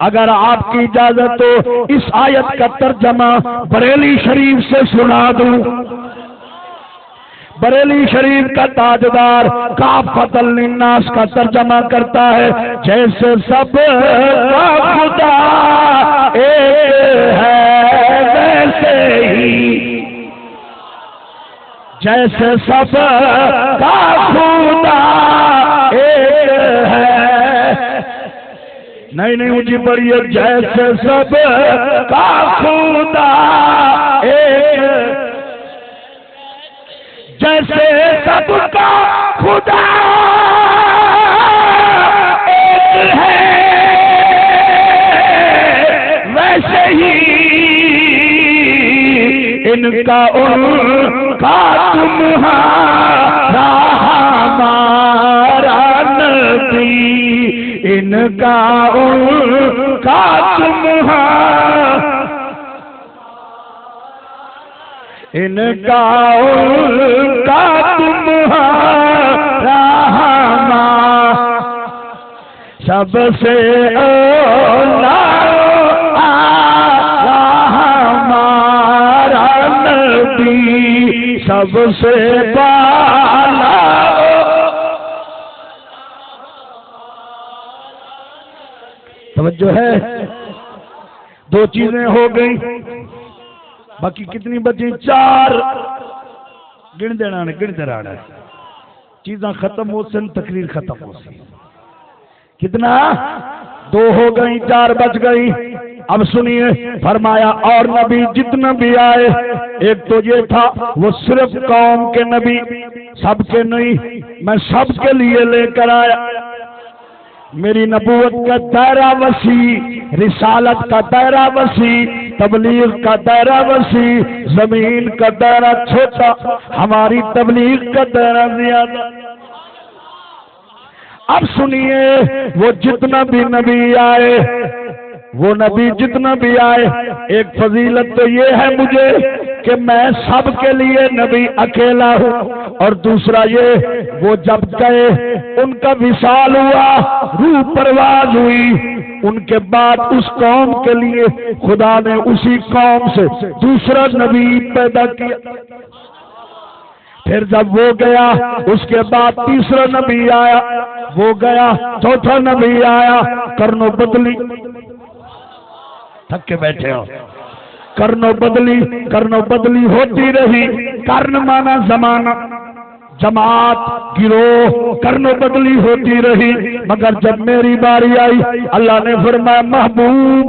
اگر آپ کی اجازت ہو اس آیت کا ترجمہ بریلی شریف سے سنا دوں۔ بریلی شریف کا تاجدار کافۃ للناس کا ترجمہ کرتا ہے جیسے سب کا خدا ایک ہے ویسے ہی، جیسے سب کا خدا ایک ہے، نہیں مجھے بڑی ہے، جیسے سب کا خدا ایک، جیسے سب کا خدا ایک ہے ویسے ہی ان کا ان کا تمہارا ہمارا نبی، ان کا ان کا تمہارا، ان کا ان کا تمہارا ہمارا، سب سے اولا ہمارا نبی، سب سے بالا۔ توجہ ہے، دو چیزیں ہو گئی، باقی کتنی بچی؟ چار، گن دینا نے گن دینا ہے، چیزاں ختم ہو سن تقریر ختم ہو سن، کتنا؟ دو ہو گئی، چار بچ گئی۔ اب سنیے، فرمایا اور نبی جتنا بھی آئے، ایک تو یہ تھا وہ صرف قوم کے نبی، سب کے نہیں، میں سب کے لیے لے کر آیا۔ میری نبوت کا دائرہ وسیع، رسالت کا دائرہ وسیع، تبلیغ کا دائرہ وسیع، زمین کا دائرہ چھوٹا، ہماری تبلیغ کا دائرہ زیادہ۔ اب سنیے، وہ جتنا بھی نبی آئے، وہ نبی جتنا بھی آئے، ایک فضیلت تو یہ ہے مجھے کہ میں سب کے لیے نبی اکیلا ہوں، اور دوسرا یہ وہ جب گئے ان کا وصال ہوا، روح پرواز ہوئی، ان کے بعد اس قوم کے لیے خدا نے اسی قوم سے دوسرا نبی پیدا کیا۔ پھر جب وہ گیا اس کے بعد تیسرا نبی آیا، وہ گیا، چوتھا نبی آیا، کرنو بدلی، تھک کے بیٹھے ہو، کرنو بدلی ہوتی رہی، کرن مانا زمانہ، جماعت، گروہ، کرنو بدلی ہوتی رہی، مگر جب میری باری آئی اللہ نے فرمایا محبوب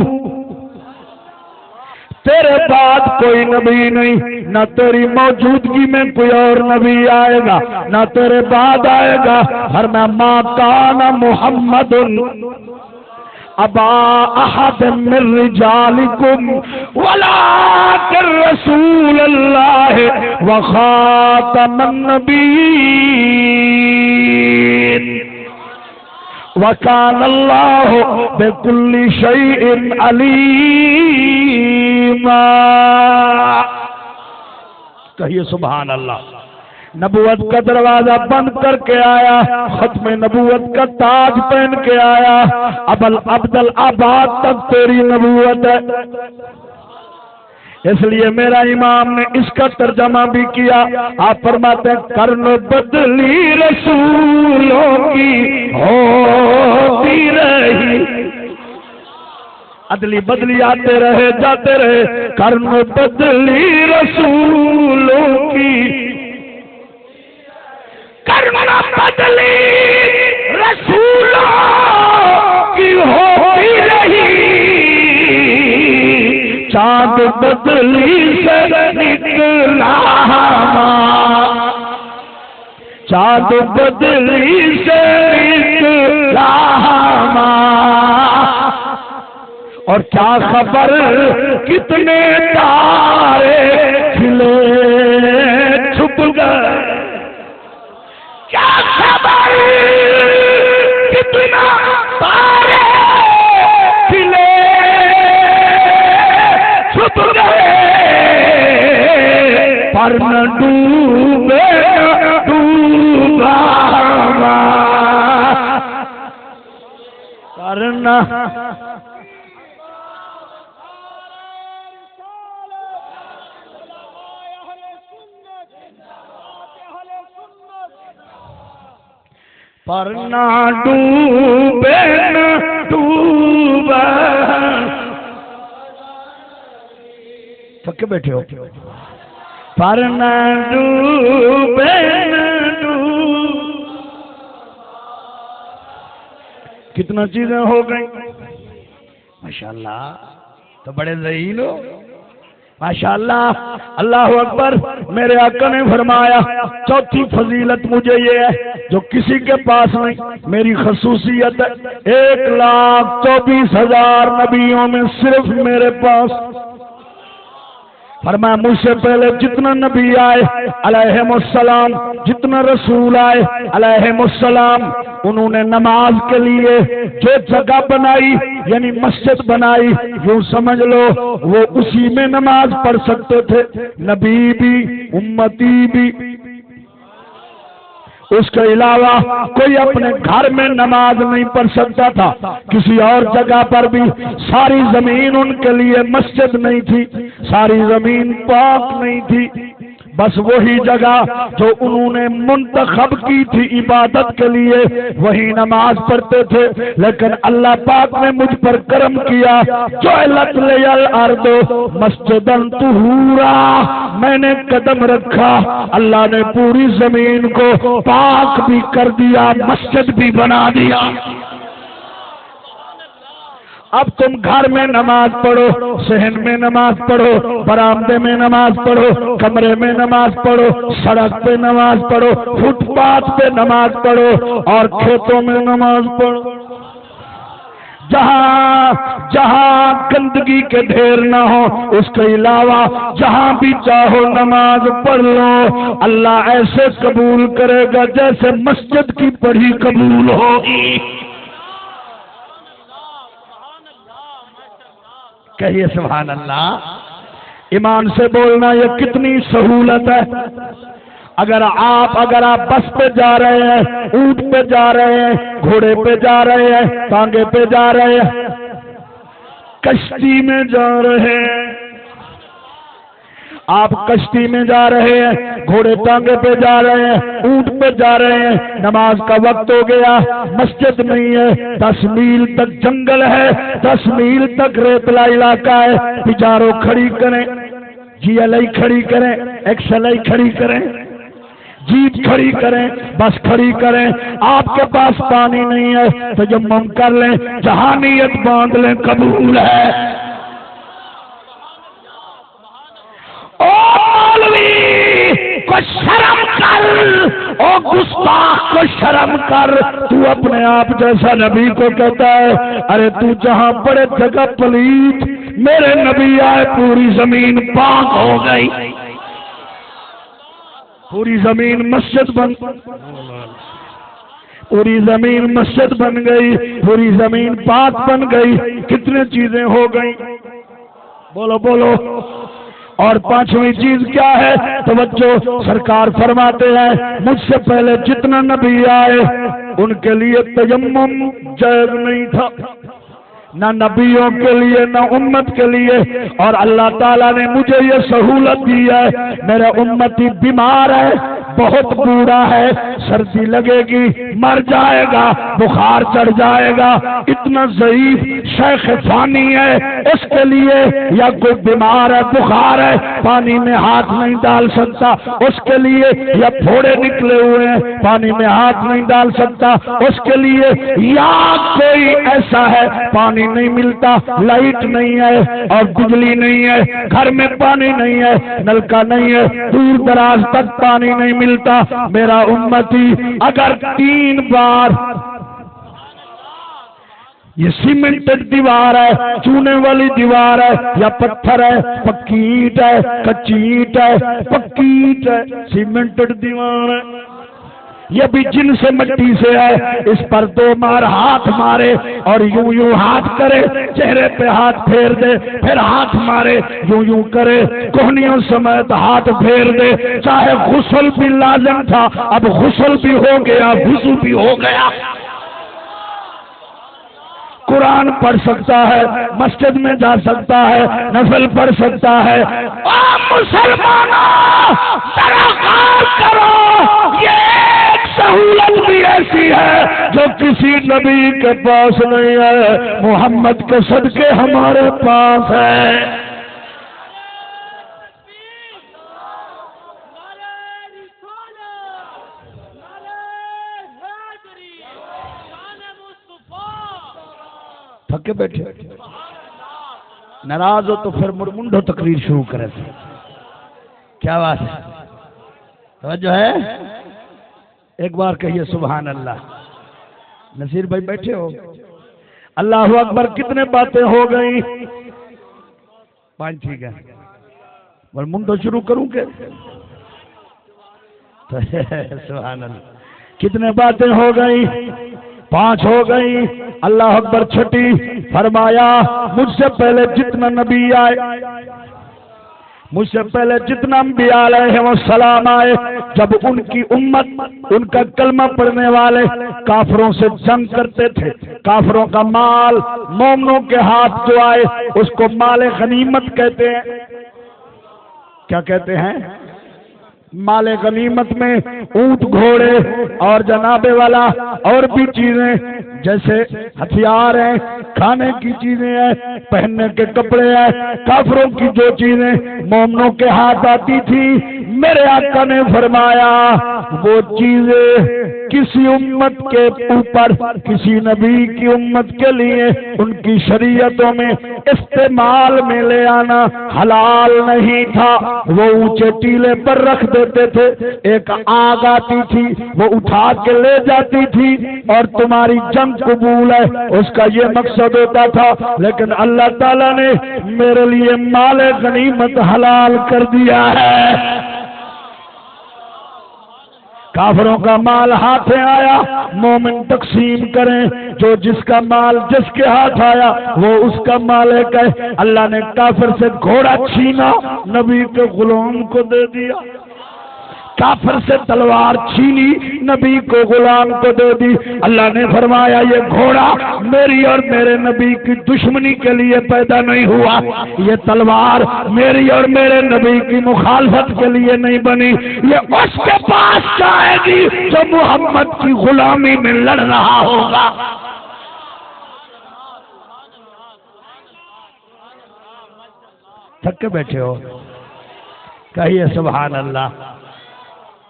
تیرے بعد کوئی نبی نہیں، نہ تیری موجودگی میں کوئی اور نبی آئے گا، نہ تیرے بعد آئے گا۔ فرمایا ما کان محمد ابا احد من رجالکم ولکن رسول اللہ وخاتم النبیین وکان اللہ بکل شیء علیم۔ ماں. کہیے سبحان اللہ. نبوت کا دروازہ بند کر کے آیا، ختم نبوت کا تاج پہن کے آیا. ابل ابدل آباد تک تیری نبوت ہے. اس لیے میرا امام نے اس کا ترجمہ بھی کیا. آپ فرماتے ہیں کرن بدلی رسولوں کی ہوتی رہی، عدلی بدلی آتے رہے جاتے رہے. کرن بدلی رسولوں کی، کرن بدلی رسولوں کی ہوتی رہی. چاند بدلی سے نکلا ماں، چاند بدلی سے نکلا ماں. اور کیا خبر کتنے تارے کھلے چھپ گئے، کیا خبر کتنا تارے کھلے چھپ گئے. پر نہ ڈوبے ڈوبا پر نہ پر نہ ڈوبے نہ ڈوبا. تھکے بیٹھے ہو. پر نہ ڈوبے نہ ڈوبا. کتنا چیزیں ہو گئی ماشاءاللہ. تو بڑے ذہین ہو ماشاءاللہ. اللہ اکبر. میرے آقا نے فرمایا چوتھی فضیلت مجھے یہ ہے جو کسی کے پاس نہیں، میری خصوصیت ہے. 1,24,000 نبیوں میں صرف میرے پاس. فرمایا مجھ سے پہلے جتنا نبی آئے علیہم السلام، جتنا رسول آئے علیہم السلام، انہوں نے نماز کے لیے جو جگہ بنائی یعنی مسجد بنائی، یوں سمجھ لو وہ اسی میں نماز پڑھ سکتے تھے. نبی بھی امتی بھی. اس کے علاوہ کوئی اپنے گھر میں نماز نہیں پڑھ سکتا تھا. کسی اور جگہ پر بھی ساری زمین ان کے لیے مسجد نہیں تھی، ساری زمین پاک نہیں تھی. بس وہی جگہ جو انہوں نے منتخب کی تھی عبادت کے لیے وہی نماز پڑھتے تھے. لیکن اللہ پاک نے مجھ پر کرم کیا. جعلت لی الارض مسجدا طہورا، میں نے قدم رکھا اللہ نے پوری زمین کو پاک بھی کر دیا، مسجد بھی بنا دیا. اب تم گھر میں نماز پڑھو، صحن میں نماز پڑھو، برآمدے میں نماز پڑھو، کمرے میں نماز پڑھو، سڑک پہ نماز پڑھو، فٹ پاتھ پہ نماز پڑھو اور کھیتوں میں نماز پڑھو. جہاں گندگی کے ڈھیر نہ ہو اس کے علاوہ جہاں بھی چاہو نماز پڑھ لو. اللہ ایسے قبول کرے گا جیسے مسجد کی پڑھی قبول ہوگی. کہیے سبحان اللہ. ایمان سے بولنا یہ کتنی سہولت ہے. اگر آپ بس پہ جا رہے ہیں، اونٹ پہ جا رہے ہیں، گھوڑے پہ جا رہے ہیں، ٹانگے پہ جا رہے ہیں، کشتی میں جا رہے ہیں، آپ کشتی میں جا رہے ہیں، گھوڑے ٹانگے پہ جا رہے ہیں، اونٹ پہ جا رہے ہیں، نماز کا وقت ہو گیا، مسجد نہیں ہے، 10 میل تک جنگل ہے، 10 میل تک ریتلا علاقہ ہے. پجارو کھڑی کریں، GLI کھڑی کریں، XLI کھڑی کریں، جیپ کھڑی کریں، بس کھڑی کریں. آپ کے پاس پانی نہیں ہے تیمم کر لیں، جہاں نیت باندھ لیں، قبول ہے. کو شرم کر، او گستاخ کو شرم کر. تو اپنے آپ جیسا نبی کو کہتا ہے ارے تو جہاں پڑے جگہ پلیت، میرے نبی آئے پوری زمین پاک ہو گئی، پوری زمین مسجد پوری زمین مسجد بن گئی، پوری زمین پاک بن گئی. کتنے چیزیں ہو گئی بولو بولو. اور پانچویں چیز کیا ہے؟ توجہ. سرکار فرماتے ہیں مجھ سے پہلے جتنا نبی آئے ان کے لیے تیمم جائز نہیں تھا، نہ نبیوں کے لیے نہ امت کے لیے. اور اللہ تعالیٰ نے مجھے یہ سہولت دی ہے، میرا امتی بیمار ہے، بہت بوڑھا ہے، سردی لگے گی، مر جائے گا، بخار چڑھ جائے گا، اتنا ضعیف شیخ فانی ہے، اس کے لیے یا کوئی بیمار ہے، بخار ہے، پانی میں ہاتھ نہیں ڈال سکتا، اس کے لیے یا پھوڑے نکلے ہوئے ہیں، پانی میں ہاتھ نہیں ڈال سکتا، اس کے لیے یا کوئی ایسا ہے پانی نہیں ملتا، لائٹ نہیں ہے اور بجلی نہیں ہے، گھر میں پانی نہیں ہے، نلکا نہیں ہے، دور دراز تک پانی نہیں ملتا. میرا امتی اگر 3 بار یہ سیمنٹڈ دیوار ہے، چونے والی دیوار ہے یا پتھر ہے، پکی اینٹ ہے، کچی اینٹ ہے، پکی اینٹ ہے، سیمنٹڈ دیوار ہے، یہ بھی جن سے مٹی سے ہے، اس پر 2 بار ہاتھ مارے اور یوں یوں ہاتھ کرے، چہرے پہ ہاتھ پھیر دے، پھر ہاتھ مارے، یوں یوں کرے، کوہنیوں سمیت ہاتھ پھیر دے. چاہے غسل بھی لازم تھا، اب غسل بھی ہو گیا، وضو بھی ہو گیا. قرآن پڑھ سکتا ہے، مسجد میں جا سکتا ہے، نفل پڑھ سکتا ہے. او مسلمانوں ذرا غور کرو، یہ سہولت بھی ایسی ہے جو کسی نبی کے پاس نہیں ہے، محمد کے صدقے ہمارے پاس ہے. تھکے بیٹھے ناراض ہو تو پھر منڈو تقریر شروع کرے تھے. کیا بات ہے؟ توجہ ہے؟ ایک بار کہیے سبحان اللہ. نصیر بھائی بیٹھے ہو؟ اللہ اکبر. کتنے باتیں ہو گئی؟ 5. ٹھیک ہے، بول منڈو شروع کروں کہ سبحان اللہ. کتنے باتیں ہو گئی؟ 5 ہو گئی. اللہ اکبر. 6 فرمایا مجھ سے پہلے جتنا نبی آئے، مجھ سے پہلے جتنا انبیاء علیہ السلام آئے، جب ان کی امت، ان کا کلمہ پڑھنے والے کافروں سے جنگ کرتے تھے، کافروں کا مال مومنوں کے ہاتھ جو آئے اس کو مال غنیمت کہتے ہیں. کیا کہتے ہیں؟ مال غنیمت میں اونٹ گھوڑے اور جنابے والا اور بھی چیزیں جیسے ہتھیار ہیں، کھانے کی چیزیں ہیں، پہننے کے کپڑے ہیں، کافروں کی جو چیزیں مومنوں کے ہاتھ آتی تھی، میرے آقا نے فرمایا وہ چیزیں کسی امت کے اوپر، کسی نبی کی امت کے لیے ان کی شریعتوں میں استعمال میں لے آنا حلال نہیں تھا. وہ اونچے ٹیلے پر رکھ دیتے تھے، ایک آگ آتی تھی وہ اٹھا کے لے جاتی تھی اور تمہاری جنگ قبول ہے اس کا یہ مقصد ہوتا تھا. لیکن اللہ تعالیٰ نے میرے لیے مال غنیمت حلال کر دیا ہے. کافروں کا مال ہاتھ آیا، مومن تقسیم کریں، جو جس کا مال جس کے ہاتھ آیا وہ اس کا مالک ہے. اللہ نے کافر سے گھوڑا چھینا، نبی کے غلام کو دے دیا. کافر سے تلوار چھینی، نبی کو غلام کو دے دی. اللہ نے فرمایا یہ گھوڑا میری اور میرے نبی کی دشمنی کے لیے پیدا نہیں ہوا، یہ تلوار میری اور میرے نبی کی مخالفت کے لیے نہیں بنی، یہ اس کے پاس جائے گی جو محمد کی غلامی میں لڑ رہا ہوگا. تھک کے بیٹھے ہو؟ کہیے سبحان اللہ.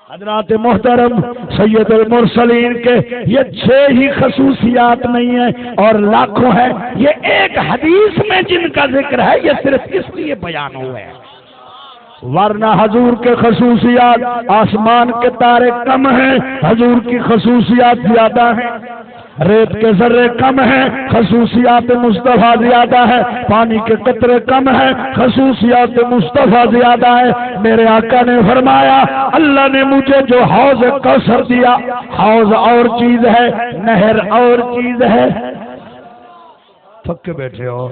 حضرات محترم سید المرسلین کے یہ 6 ہی خصوصیات نہیں ہیں اور لاکھوں ہیں، یہ ایک حدیث میں جن کا ذکر ہے یہ صرف اس لیے بیان ہوئے ہیں، ورنہ حضور کے خصوصیات آسمان کے تارے کم ہیں، حضور کی خصوصیات زیادہ ہیں. ریت کے ذرے کم ہیں، خصوصیات مصطفیٰ زیادہ ہے. پانی کے قطرے کم ہیں، خصوصیات مصطفیٰ زیادہ ہے. میرے آقا نے فرمایا اللہ نے مجھے جو حوض کوثر دیا، حوض اور چیز ہے، نہر اور چیز ہے. تھک کے بیٹھے ہو؟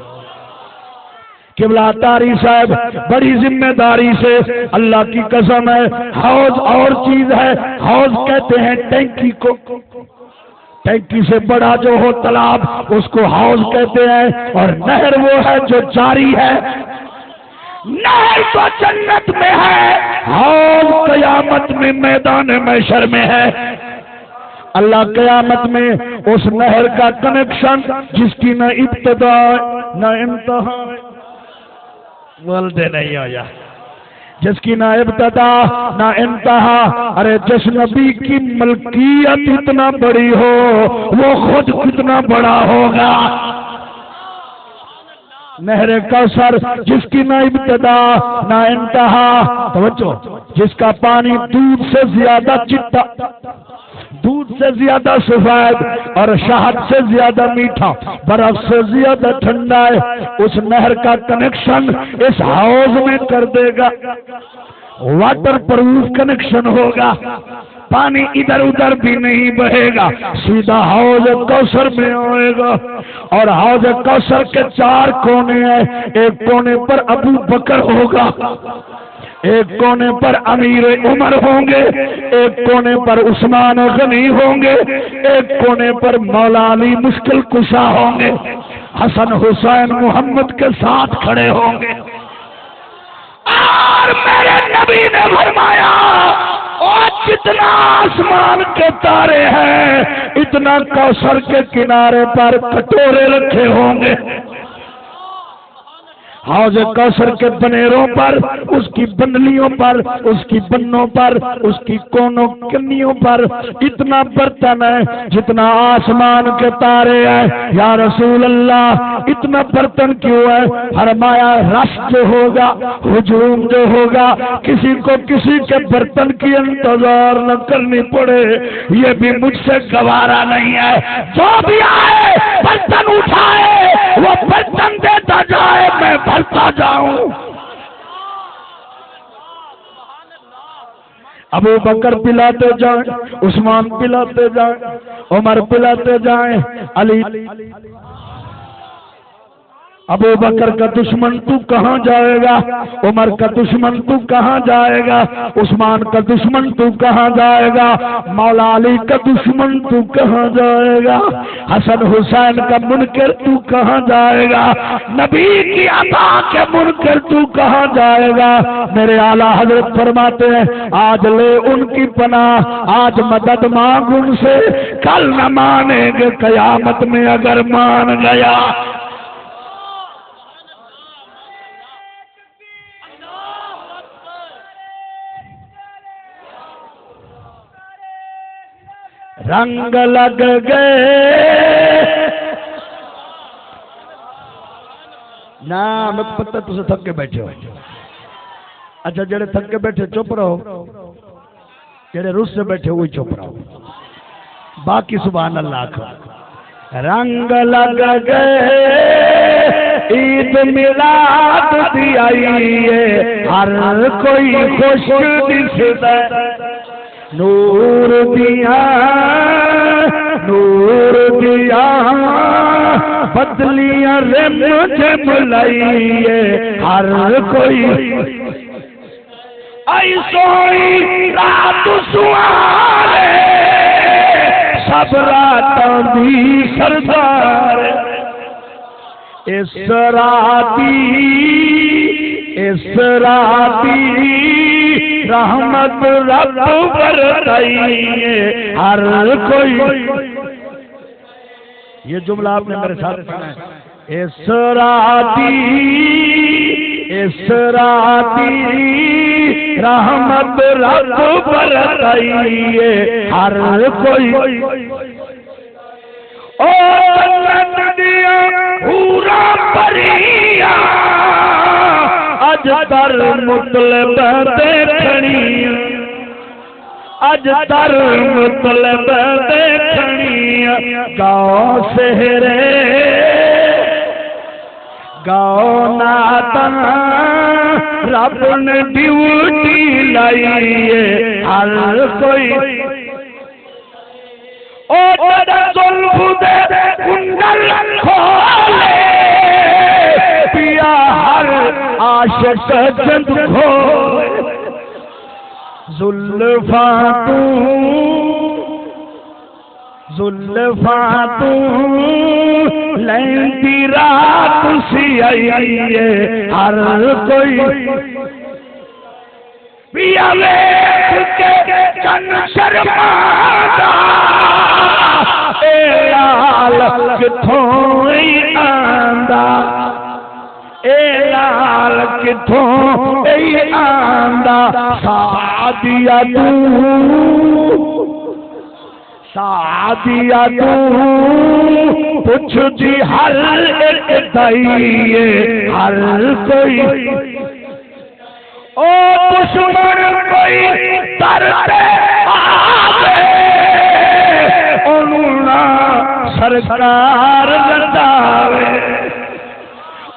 قبلہ تاری صاحب بڑی ذمہ داری سے اللہ کی قسم ہے، حوض اور چیز ہے، حوض کہتے ہیں ٹینکی کو، ٹینکی سے بڑا جو ہو تالاب اس کو حوض کہتے ہیں، اور نہر وہ ہے جو جاری ہے، نہر تو جنت میں ہے، حوض قیامت میں میدان محشر میں ہے۔ اللہ قیامت میں اس نہر کا کنیکشن جس کی نہ ابتدا نہ انتہا، بولتے نہیں ہو جا، جس کی نہ ابتدا نہ انتہا، ارے جس نبی کی ملکیت اتنا بڑی ہو وہ خود کتنا بڑا ہوگا۔ نہر کوثر جس کی نہ ابتدا نہ انتہا، توجہ، جس کا پانی دودھ سے زیادہ چٹا، دودھ سے زیادہ سفید اور شہد سے زیادہ میٹھا، برف سے زیادہ ٹھنڈا ہے، اس نہر کا کنیکشن اس حوض میں کر دے گا، واٹر پروف کنیکشن ہوگا، پانی ادھر ادھر بھی نہیں بہے گا، سیدھا حوض کوثر میں آئے گا۔ اور حوض کوثر کے 4 کونے ہیں، ایک کونے پر ابو بکر ہوگا، ایک کونے پر امیر عمر ہوں گے، ایک کونے پر عثمان غنی ہوں گے، ایک کونے پر مولا علی مشکل کشا ہوں گے، حسن حسین محمد کے ساتھ کھڑے ہوں گے۔ اور میرے نبی نے فرمایا اور جتنا آسمان کے تارے ہیں اتنا کوثر کے کنارے پر کٹورے رکھے ہوں گے۔ حوض کوثر کے بنیروں پر، اس کی بنلیوں پر، اس کی بنوں پر، اس کی کونوں کنیوں پر اتنا برتن ہے جتنا آسمان کے تارے ہیں۔ یا رسول اللہ اتنا برتن کیوں ہے؟ فرمایا رش جو ہوگا، ہجوم جو ہوگا، کسی کو کسی کے برتن کی انتظار نہ کرنی پڑے، یہ بھی مجھ سے گوارا نہیں ہے۔ جو بھی آئے برتن اٹھائے وہ برتن دیتا جائے، میں بھرتا جاؤں۔ ابو بکر پلاتے جائیں، عثمان پلاتے جائیں، عمر پلاتے جائیں، علی۔ ابو بکر کا دشمن تو کہاں جائے گا؟ عمر کا دشمن تو کہاں جائے گا؟ عثمان کا دشمن تو کہاں جائے گا؟ مولا علی کا دشمن تو کہاں جائے گا؟ حسن حسین کا منکر تو کہاں جائے گا؟ نبی کی عطا کے منکر تو کہاں جائے گا؟ میرے اعلیٰ حضرت فرماتے ہیں آج لے ان کی پناہ، آج مدد مانگ ان سے، کل نہ مانیں گے قیامت میں اگر مان گیا۔ رنگ لگ گئے نا، میں پتہ تُسے تھک کے بیٹھے ہو۔ اچھا جڑے تھک کے بیٹھے چپ رہو، جڑے روس سے بیٹھے وہی چپ رہو، باقی سبحان اللہ کھو۔ رنگ لگ گئے عید میلاد دی آئی ہے، ہر کوئی خوش دسدا، نور دیا نور دیا بدلیاں رم جم لائیے، ہر کوئی آئی سوئی رات سوارے، سب راتاں دی سردار، اس راتی رحمت رب برسائیے ہر کوئی۔ یہ جملہ آپ نے میرے ساتھ پڑھا ہے، اس راتی رحمت رب برسائیے ہر کوئی۔ او جنت دیا پورا پریا اج در مطلب دیکھنی، اج در مطلب دیکھنی، گاؤں سہرے گاؤں ناتاں رب نے ڈیوٹی لائیے ہر کوئی۔ او جڑا زلف دے کنڈل کھولے پیا ہر عاشق جند کھوئے زلفاں تو لیندی رات سی آئیے ہر کوئی پیا ویکھ کے چن شرماتا اے لال کتھوں آندا اے لال کتھوں آندا سعدیہ تو پوچھ دی ہر ایک دائیے ہر کوئی او دشمن کوئی ترتے آوے انہوں نا سرکار لٹاوے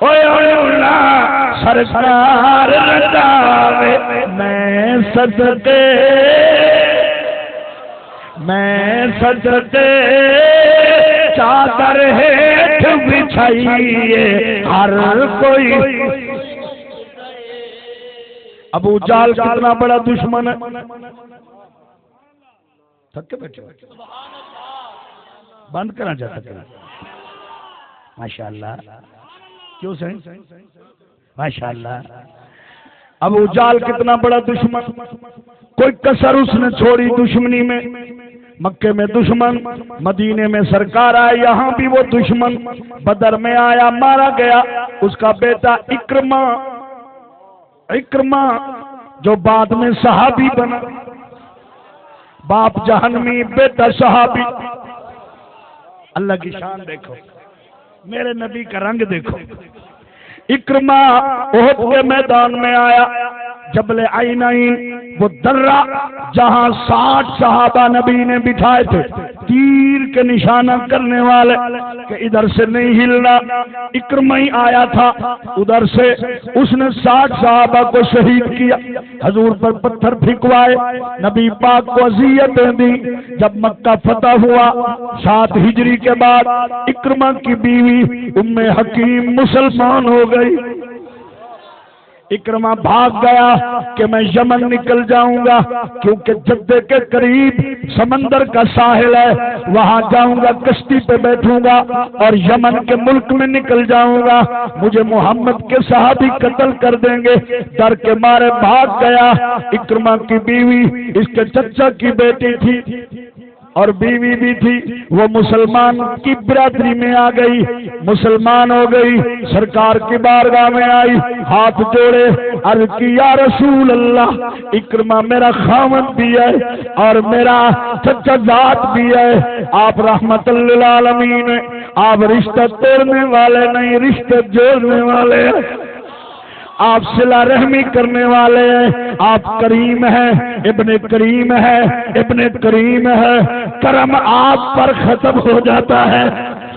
انہوں نا سرکار لٹاوے میں صدقے چادر ہیٹھ بچھائیے ہر کوئی ابو جال کتنا بڑا دشمن ہے تھکے بیٹھے بند کرنا چاہتا ہے ماشاءاللہ کیوں سہیں ماشاءاللہ ابو جال کتنا بڑا دشمن کوئی کسر اس نے چھوڑی دشمنی میں مکے میں دشمن مدینے میں سرکار آیا یہاں بھی وہ دشمن بدر میں آیا مارا گیا اس کا بیٹا اکرمہ جو بعد میں صحابی بنا باپ جہنمی بیٹا صحابی اللہ کی شان دیکھو میرے نبی کا رنگ دیکھو اکرمہ احد کے میدان میں آیا جبل عینین وہ درہ جہاں 60 صحابہ نبی نے بٹھائے تھے تیر کے نشانہ کرنے والے کہ ادھر سے نہیں ہلنا اکرمہ ہی آیا تھا ادھر سے اس نے 60 صحابہ کو شہید کیا حضور پر پتھر پھینکوائے نبی پاک کو اذیتیں دی جب مکہ فتح ہوا 7 ہجری کے بعد اکرمہ کی بیوی ام حکیم مسلمان ہو گئی اکرمہ بھاگ گیا کہ میں یمن نکل جاؤں گا کیونکہ جدے کے قریب سمندر کا ساحل ہے وہاں جاؤں گا کشتی پہ بیٹھوں گا اور یمن کے ملک میں نکل جاؤں گا مجھے محمد کے صحابی قتل کر دیں گے ڈر کے مارے بھاگ گیا اکرمہ کی بیوی اس کے چچا کی بیٹی تھی اور بیوی بھی تھی وہ مسلمان کی برادری میں آ گئی مسلمان ہو گئی سرکار کی بارگاہ میں آئی ہاتھ جوڑے عرض کی یا رسول اللہ اکرمہ میرا خاوند بھی ہے اور میرا چچا ذات بھی ہے آپ رحمت للعالمین آپ رشتہ توڑنے والے نہیں رشتہ جوڑنے والے ہیں آپ صلہ رحمی کرنے والے ہیں آپ کریم ہیں ابن کریم ہے ابن کریم ہے کرم آپ پر ختم ہو جاتا ہے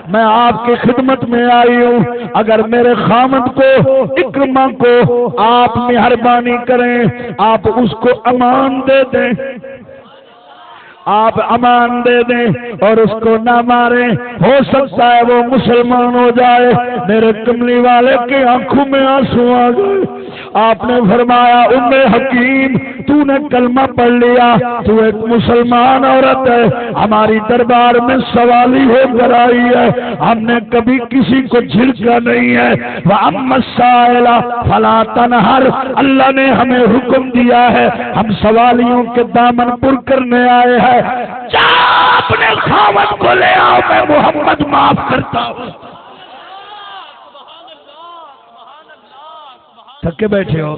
میں آپ کی خدمت میں آئی ہوں اگر میرے خامد کو اکرمہ کو آپ مہربانی کریں آپ اس کو امان دے دیں آپ امان دے دیں اور اس کو نہ ماریں ہو سکتا ہے وہ مسلمان ہو جائے میرے کملی والے کی آنکھوں میں آنسو آ گئے آپ نے فرمایا ام حکیم تو نے کلمہ پڑھ لیا تو ایک مسلمان عورت ہے ہماری دربار میں سوالی ہو کر آئی ہے ہم نے کبھی کسی کو جھڑکا نہیں ہے وَأَمَّا السَّائِلَ فَلَا تَنْهَرْ اللہ نے ہمیں حکم دیا ہے ہم سوالیوں کے دامن پر کرنے آئے ہیں جا اپنے خاوند کو لے آؤ میں محمد معاف کرتا ہوں تھکے بیٹھے ہو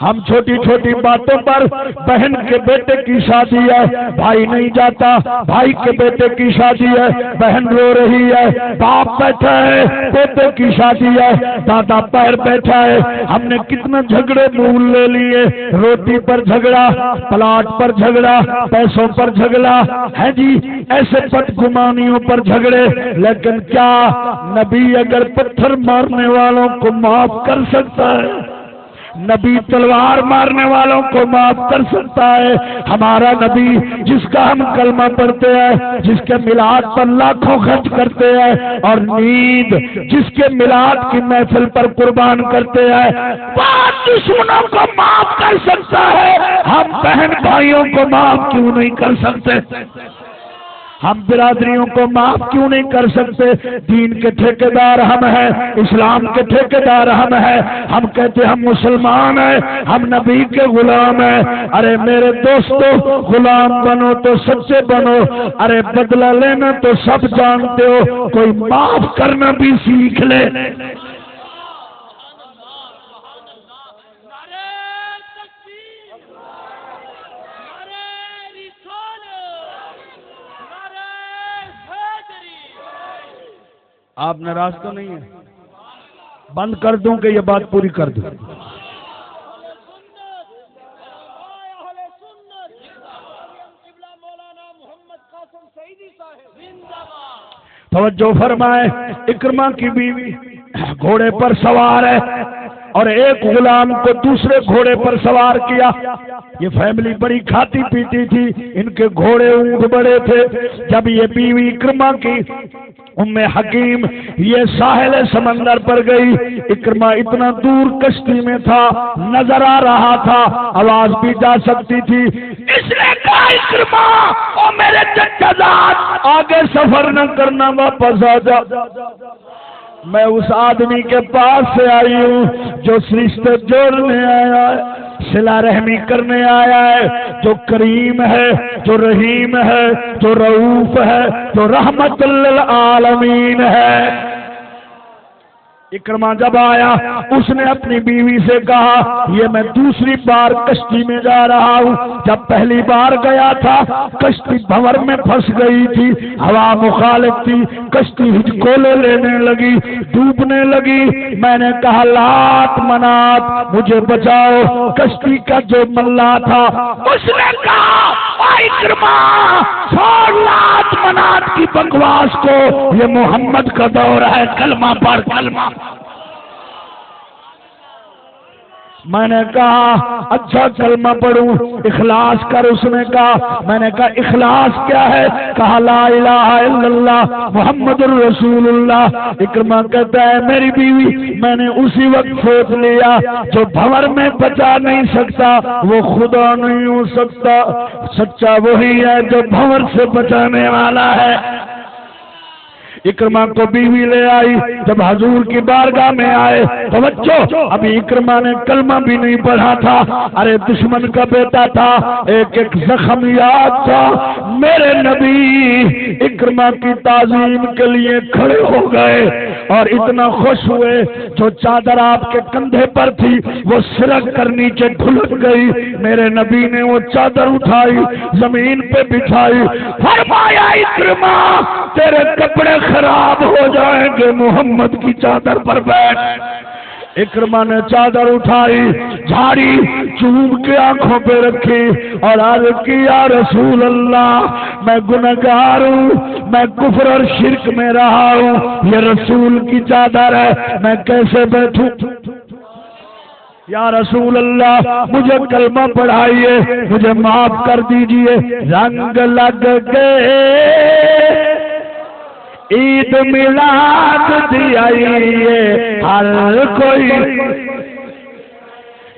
ہم چھوٹی چھوٹی باتوں پر بہن کے بیٹے کی شادی ہے بھائی نہیں جاتا بھائی کے بیٹے کی شادی ہے بہن رو رہی ہے باپ بیٹھا ہے بیٹے کی شادی ہے دادا پیر بیٹھا ہے ہم نے کتنا جھگڑے مول لے لیے روٹی پر جھگڑا پلاٹ پر جھگڑا پیسوں پر جھگڑا ہے جی ایسے پٹ گمانیوں پر جھگڑے لیکن کیا نبی اگر پتھر مارنے والوں کو معاف کر سکتا ہے نبی تلوار مارنے والوں کو معاف کر سکتا ہے، ہمارا نبی جس کا ہم کلمہ پڑھتے ہیں، جس کے میلاد پر لاکھوں خرچ کرتے ہیں اور نیند جس کے میلاد کی محفل پر قربان کرتے ہیں، وہ دشمنوں کو معاف کر سکتا ہے، ہم بہن بھائیوں کو معاف کیوں نہیں کر سکتے؟ ہم برادریوں کو معاف کیوں نہیں کر سکتے؟ دین کے ٹھیکیدار ہم ہیں، اسلام کے ٹھیکیدار ہم ہیں، ہم کہتے ہم مسلمان ہیں، ہم نبی کے غلام ہیں۔ ارے میرے دوستو، غلام بنو تو سچے بنو، ارے بدلہ لینا تو سب جانتے ہو، کوئی معاف کرنا بھی سیکھ لے۔ آپ ناراض تو نہیں ہیں؟ بند کر دوں کہ یہ بات پوری کر دوں؟ توجہ فرمائے، اکرمہ کی بیوی گھوڑے پر سوار ہے اور ایک غلام کو دوسرے گھوڑے پر سوار کیا۔ یہ فیملی بڑی کھاتی پیتی تھی، ان کے گھوڑے اونٹ بڑے تھے۔ جب یہ بیوی اکرمہ کی ام حکیم یہ ساحل سمندر پر گئی، اکرمہ اتنا دور کشتی میں تھا، نظر آ رہا تھا، آواز بھی جا سکتی تھی۔ اس نے کہا اکرمہ او میرے چچا زاد، آگے سفر نہ کرنا، واپس آ جا۔ میں اس آدمی کے پاس سے آئی ہوں جو رشتے جوڑنے آیا ہے، صلہ رحمی کرنے آیا ہے، جو کریم ہے، جو رحیم ہے، جو رؤوف ہے، جو رحمت للعالمین ہے۔ اکرمہ جب آیا، اس نے اپنی بیوی سے کہا یہ میں دوسری بار کشتی میں جا رہا ہوں، جب پہلی بار گیا تھا کشتی بھنور میں پھنس گئی تھی، ہوا مخالف تھی، کشتی ہچکولے لینے لگی، ڈوبنے لگی۔ میں نے کہا لات منات مجھے بچاؤ۔ کشتی کا جو ملا تھا اس نے کہا اکرمہ چھوڑ لات منات کی بکواس کو، یہ محمد کا دور ہے، کلمہ پڑھ کلمہ۔ میں نے کہا اچھا کلمہ پڑھوں، اخلاص کر۔ اس نے کہا، میں نے کہا اخلاص کیا ہے؟ کہا لا الہ الا اللہ محمد الرسول اللہ۔ اکرمہ کہتا ہے میری بیوی میں نے اسی وقت سوچ لیا جو بھنور میں بچا نہیں سکتا وہ خدا نہیں ہو سکتا، سچا وہی ہے جو بھنور سے بچانے والا ہے۔ اکرمہ کو بیوی لے آئی، جب حضور کی بارگاہ میں آئے، توجہ ابھی اکرمہ نے کلمہ بھی نہیں پڑھا تھا، ارے دشمن کا بیٹا تھا، ایک ایک زخم یاد تھا۔ میرے نبی اکرمہ کی تعظیم کے لیے کھڑے ہو گئے اور اتنا خوش ہوئے، جو چادر آپ کے کندھے پر تھی وہ سرک کر نیچے ڈھلک گئی۔ میرے نبی نے وہ چادر اٹھائی، زمین پہ بچھائی، فرمایا اکرمہ تیرے کپڑے خراب ہو جائیں گے، محمد کی چادر پر بیٹھ۔ اکرمہ نے چادر اٹھائی، جھاڑی چوم کے آنکھوں پہ رکھی اور عرض کی یا رسول اللہ میں گنہگار ہوں، میں کفر اور شرک میں رہا ہوں، یہ رسول کی چادر ہے، میں کیسے بیٹھوں؟ یا رسول اللہ مجھے کلمہ پڑھائیے، مجھے معاف کر دیجئے۔ رنگ لگ گئے عید میلاد دیائیے ہر کوئی،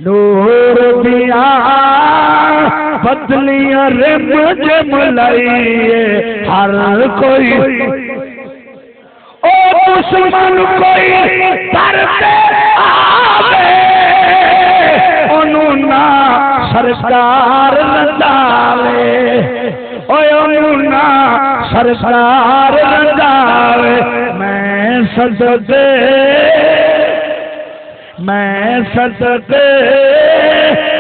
نور دیا بدلیاں رم جم لائیے ہر کوئی، او دشمن کوئی کرتے آوے انہوں نا سرکار لنداوے، انہوں نا سرکار لنداوے۔ میں صدقے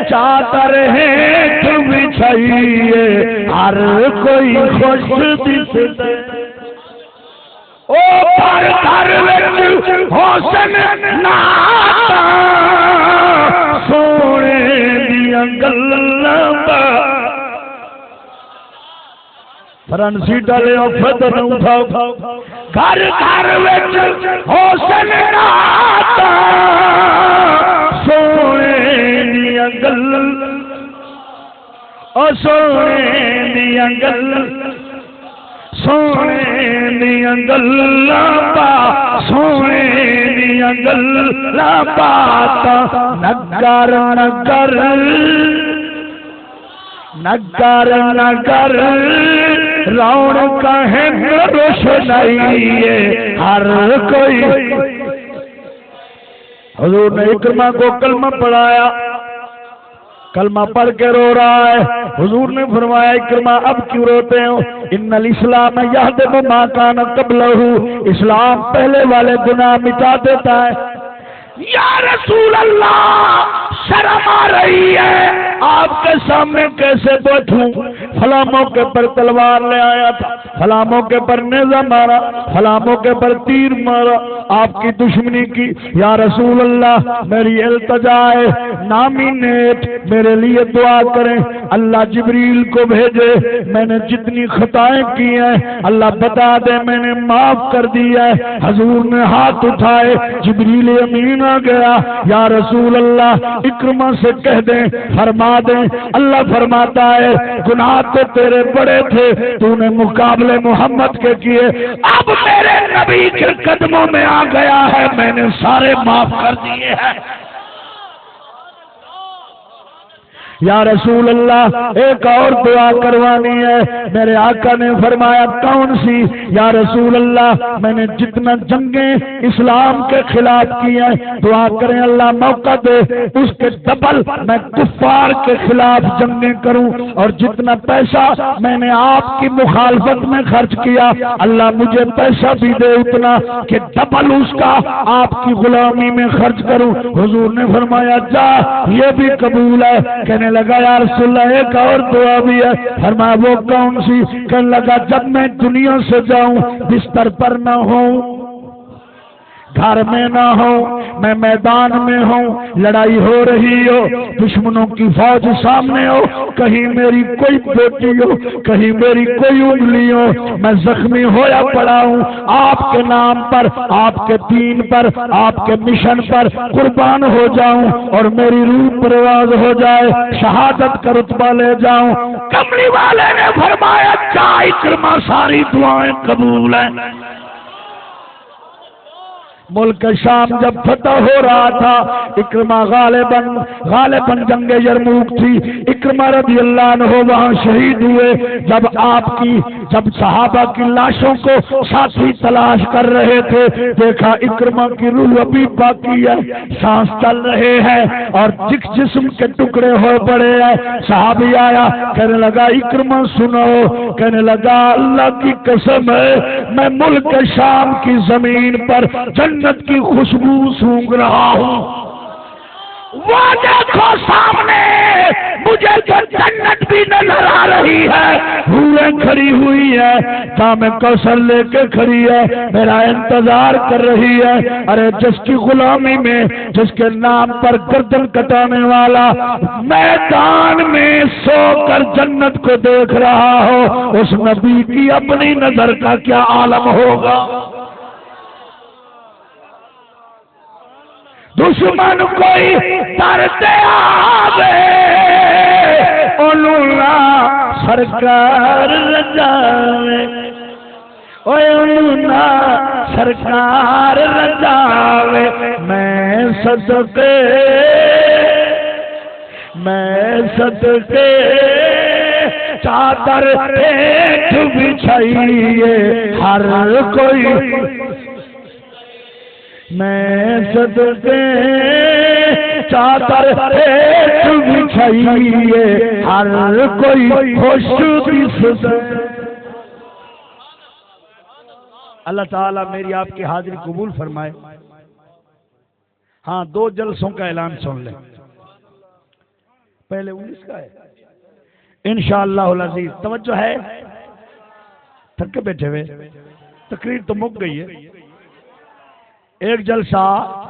چادر ہے تم بچھائیے ہر کوئی خوش دستے، او پر گھر وچ حسن ناتا سونے دیاں گلاں فرانسی ڈالے فدر اٹھاؤ، گھر گھر وچ حسن ناتا سونے گل او سونے دیا گل سونے دیا گلاں پا سونے دیا گلاں پاتا نگر نگر نگر نگر رونق ہے روشنائی ہر کوئی. حضور نے اکرمہ کو کلمہ پڑھایا، کلمہ پڑھ کے رو رہا ہے. حضور نے فرمایا اکرمہ اب کیوں روتے ہو؟ ان الاسلام یہدم ما کان قبلہ، اسلام پہلے والے گناہ مٹا دیتا ہے. یا رسول اللہ شرم آ رہی ہے، آپ کے سامنے کیسے بیٹھوں؟ فلاں موقع پر تلوار لے آیا تھا، فلاں موقع پر نیزہ مارا، فلاں موقع پر تیر مارا، آپ کی دشمنی کی. یا رسول اللہ میری التجا ہے، نامینیٹ میرے لیے دعا کریں، اللہ جبریل کو بھیجے، میں نے جتنی خطائیں کی ہیں اللہ بتا دے میں نے معاف کر دی ہے. حضور نے ہاتھ اٹھائے، جبریل امین آ گیا. یا رسول اللہ اکرمہ سے کہہ دیں فرما دیں. اللہ فرماتا ہے گناہ تو تیرے بڑے تھے، تو نے مقابلے محمد کے کیے، اب میرے نبی کے قدموں میں آ گیا ہے، میں نے سارے معاف کر دیے ہیں. یا رسول اللہ ایک اور دعا کروانی ہے. میرے آقا نے فرمایا کون سی؟ یا رسول اللہ میں نے جتنا جنگیں اسلام کے خلاف کی ہیں دعا کریں اللہ موقع دے اس کے ڈبل میں کفار کے خلاف جنگیں کروں، اور جتنا پیسہ میں نے آپ کی مخالفت میں خرچ کیا اللہ مجھے پیسہ بھی دے اتنا کہ ڈبل اس کا آپ کی غلامی میں خرچ کروں. حضور نے فرمایا جا یہ بھی قبول ہے. کہنے لگا یا رسول اللہ ایک اور دعا بھی ہے. فرمایا وہ کون سی؟ کہنے لگا جب میں دنیا سے جاؤں بستر پر نہ ہوں، گھر میں نہ ہوں، میں میدان میں ہوں، لڑائی ہو رہی ہو، دشمنوں کی فوج سامنے ہو، کہیں میری کوئی بوٹی ہو، کہیں میری کوئی انگلی ہو، میں زخمی ہویا پڑا ہوں، آپ کے نام پر، آپ کے دین پر، آپ کے مشن پر قربان ہو جاؤں اور میری روح پرواز ہو جائے، شہادت کا رتبہ لے جاؤں. کملی والے نے فرمایا کیا اکرمہ ساری دعائیں قبول ہیں. ملک شام جب فتح ہو رہا تھا اکرمہ غالباً جنگ یرموک تھی، اکرمہ رضی اللہ عنہ وہاں شہید ہوئے. جب صحابہ کی لاشوں کو ساتھی تلاش کر رہے تھے دیکھا اکرمہ کی روح ابھی باقی ہے، سانس چل رہے ہیں اور جسم کے ٹکڑے ہو پڑے ہیں. صحابی آیا کہنے لگا اکرمہ سنو، کہنے لگا اللہ کی قسم ہے میں ملک شام کی زمین پر جنت کی خوشبو سونگ رہا ہوں. وہ دیکھو سامنے مجھے جو جنت بھی نظر آ رہی ہے، حوریں کھڑی ہوئی ہے، جام کوثر لے کے کھڑی ہے، میرا انتظار کر رہی ہے. ارے جس کی غلامی میں، جس کے نام پر گردن کٹانے والا میدان میں سو کر جنت کو دیکھ رہا ہو، اس نبی کی اپنی نظر کا کیا عالم ہوگا. دشمن کوئی ترتے آوے اولولا سرکار رجاوے، اولولا سرکار رجاوے. میں صدقے چادر پیٹھ بچھائیے ہر کوئی، میں صدقے چادر پیٹھ بچھائیے ہر کوئی خوش دل. اللہ تعالیٰ میری آپ کی حاضری قبول فرمائے. ہاں 2 جلسوں کا اعلان سن لیں. پہلے 19 کا ہے انشاءاللہ العزیز. توجہ ہے؟ تھکے بیٹھے ہوئے، تقریر تو مک گئی ہے. ایک جلسہ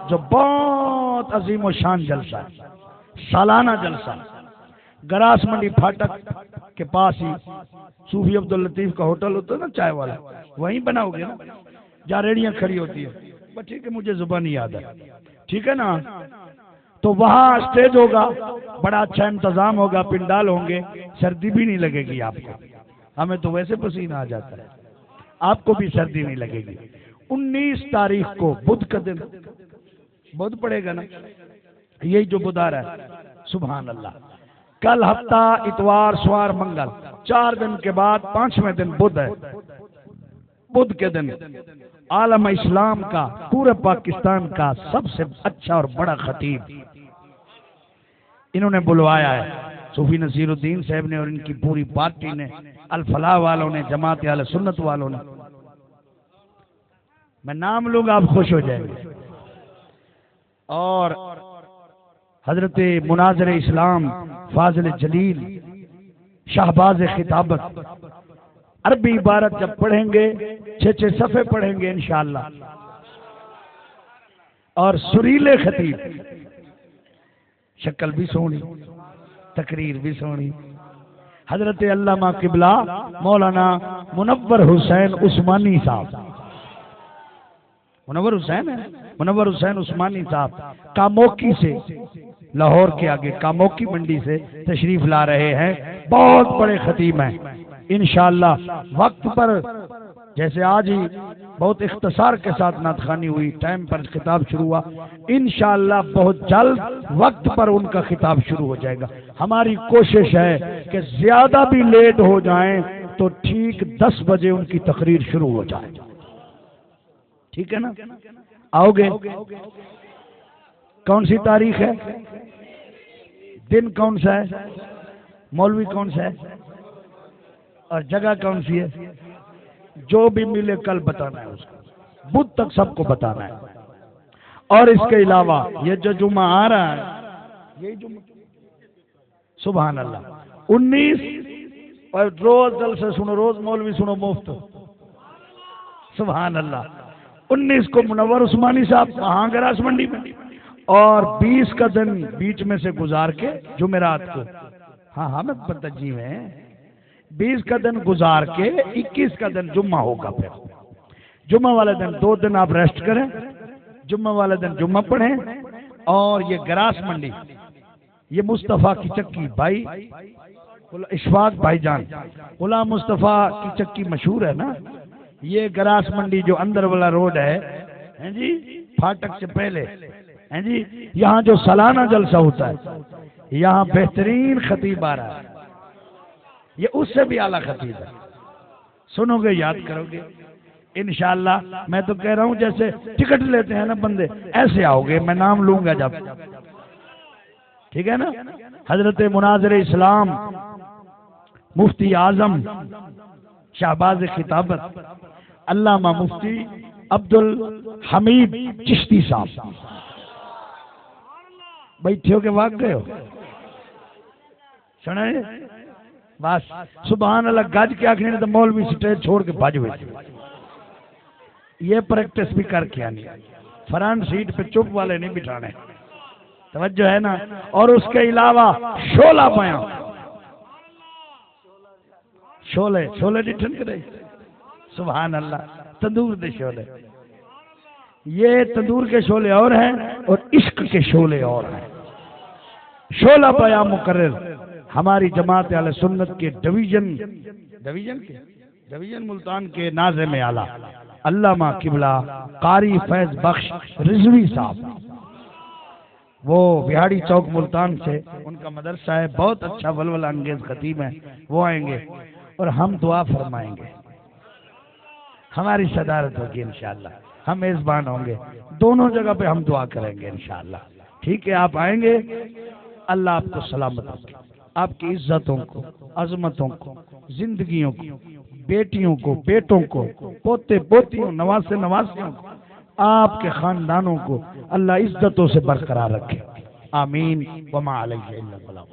جو بہت عظیم و شان جلسہ ہے، سالانہ جلسہ، گراس منڈی پھاٹک کے پاس ہی صوفی عبداللطیف کا ہوٹل ہوتا ہے نا چائے والا، وہیں بناؤ گے نا جہاں ریڑیاں کھڑی ہوتی ہے. بس ٹھیک ہے مجھے زبان نہیں یاد ہے، ٹھیک ہے نا. تو وہاں اسٹیج ہوگا بڑا اچھا انتظام ہوگا، پنڈال ہوں گے، سردی بھی نہیں لگے گی آپ کو. ہمیں تو ویسے پسینہ آ جاتا ہے، آپ کو بھی سردی نہیں لگے گی. 19 تاریخ کو بدھ کا دن، بدھ پڑے گا نا، یہی جو بدھ آ رہا ہے. سبحان اللہ. کل ہفتہ اتوار سوار منگل 4 دن کے بعد 5ویں دن بدھ ہے. بدھ کے دن عالم اسلام کا، پورے پاکستان کا سب سے اچھا اور بڑا خطیب انہوں نے بلوایا ہے، صوفی نصیر الدین صاحب نے، اور ان کی پوری پارٹی نے، الفلاح والوں نے، جماعت اہل سنت والوں نے. میں نام لوں گا آپ خوش ہو جائیں گے. اور حضرت مناظر اسلام فاضل جلیل شہباز خطابت، عربی عبارت جب پڑھیں گے 6 صفحے پڑھیں گے انشاءاللہ. اور سریلے خطیب، شکل بھی سونی، تقریر بھی سونی، حضرت علامہ قبلہ مولانا منور حسین عثمانی صاحب، منور حسین عثمانی صاحب کاموکی سے، لاہور کے آگے کاموکی منڈی سے تشریف لا رہے ہیں. بہت بڑے خطیب ہیں انشاءاللہ. وقت پر، جیسے آج ہی بہت اختصار کے ساتھ نعت خوانی ہوئی، ٹائم پر خطاب شروع ہوا، انشاءاللہ بہت جلد وقت پر ان کا خطاب شروع ہو جائے گا. ہماری کوشش ہے کہ زیادہ بھی لیٹ ہو جائیں تو ٹھیک 10 بجے ان کی تقریر شروع ہو جائے. ٹھیک ہے نا؟ آؤ گے؟ کون سی تاریخ ہے؟ دن کون سا ہے؟ مولوی کون سا ہے؟ اور جگہ کون سی ہے؟ جو بھی ملے کل بتانا ہے اس کو، بدھ تک سب کو بتانا ہے. اور اس کے علاوہ یہ جو جمعہ آ رہا ہے، یہی جمعہ، سبحان اللہ، 19 اور روز جلسے سنو، روز مولوی سنو مفت، سبحان اللہ. 19 کو منور عثمانی صاحب وہاں گراس منڈی میں، اور 20 کا دن بیچ میں سے گزار کے جمعرات کو، ہاں میں پتجی میں 20 کا دن گزار کے 21 کا دن جمعہ ہوگا. پھر جمعہ والے دن 2 دن آپ ریسٹ کریں، جمعہ والے دن جمعہ پڑھیں. اور یہ گراس منڈی، یہ مصطفیٰ کی چکی بھائی اشفاق بھائی جان، غلام مصطفیٰ کی چکی مشہور ہے نا. یہ گراس منڈی جو اندر والا روڈ ہے جی، پھاٹک سے پہلے ہیں جی، یہاں جو سالانہ جلسہ ہوتا ہے، یہاں بہترین خطیب آ رہا ہے، یہ اس سے بھی اعلیٰ خطیب ہے. سنو گے، یاد کرو گے انشاءاللہ. میں تو کہہ رہا ہوں جیسے ٹکٹ لیتے ہیں نا بندے، ایسے آؤ گے، میں نام لوں گا جب. ٹھیک ہے نا؟ حضرت مناظر اسلام مفتی اعظم شہباز خطابت علامہ مفتی عبدالحمید چشتی صاحب، بیٹھے ہو کہ واق گئے ہو؟ سنے بس سبحان اللہ. گج کے آخری نے تو مولوی سٹیج چھوڑ کے بھاج ہوئے تھے. یہ پریکٹس بھی کر کے آنی، فرنٹ سیٹ پہ چپ والے نہیں بٹھانے، توجہ ہے نا. اور اس کے علاوہ شولہ بیاں، شولے ڈٹھن کرے، سبحان اللہ، تندور دے شولے. یہ تندور کے شولے اور ہیں اور عشق کے شولے اور ہیں. شولہ بیاں مقرر ہماری جماعت اہل سنت کے ڈویژن ملتان کے ناظم اعلیٰ علامہ قبلہ قاری فیض بخش رضوی صاحب، وہ بہاڑی چوک ملتان سے، ان کا مدرسہ ہے، بہت اچھا ولولہ انگیز خطیب ہیں. وہ آئیں گے اور ہم دعا فرمائیں گے، ہماری صدارت ہوگی انشاءاللہ، ہم میزبان ہوں گے. دونوں جگہ پہ ہم دعا کریں گے انشاءاللہ. ٹھیک ہے؟ آپ آئیں گے، اللہ آپ کو سلامت رکھے، آپ کی عزتوں کو، عظمتوں کو، زندگیوں کو، بیٹیوں کو، بیٹوں کو، پوتے پوتیوں، نواسے نواسیوں کو، آپ کے خاندانوں کو اللہ عزتوں سے برقرار رکھے. آمین. وما علیہ الا البلاغ.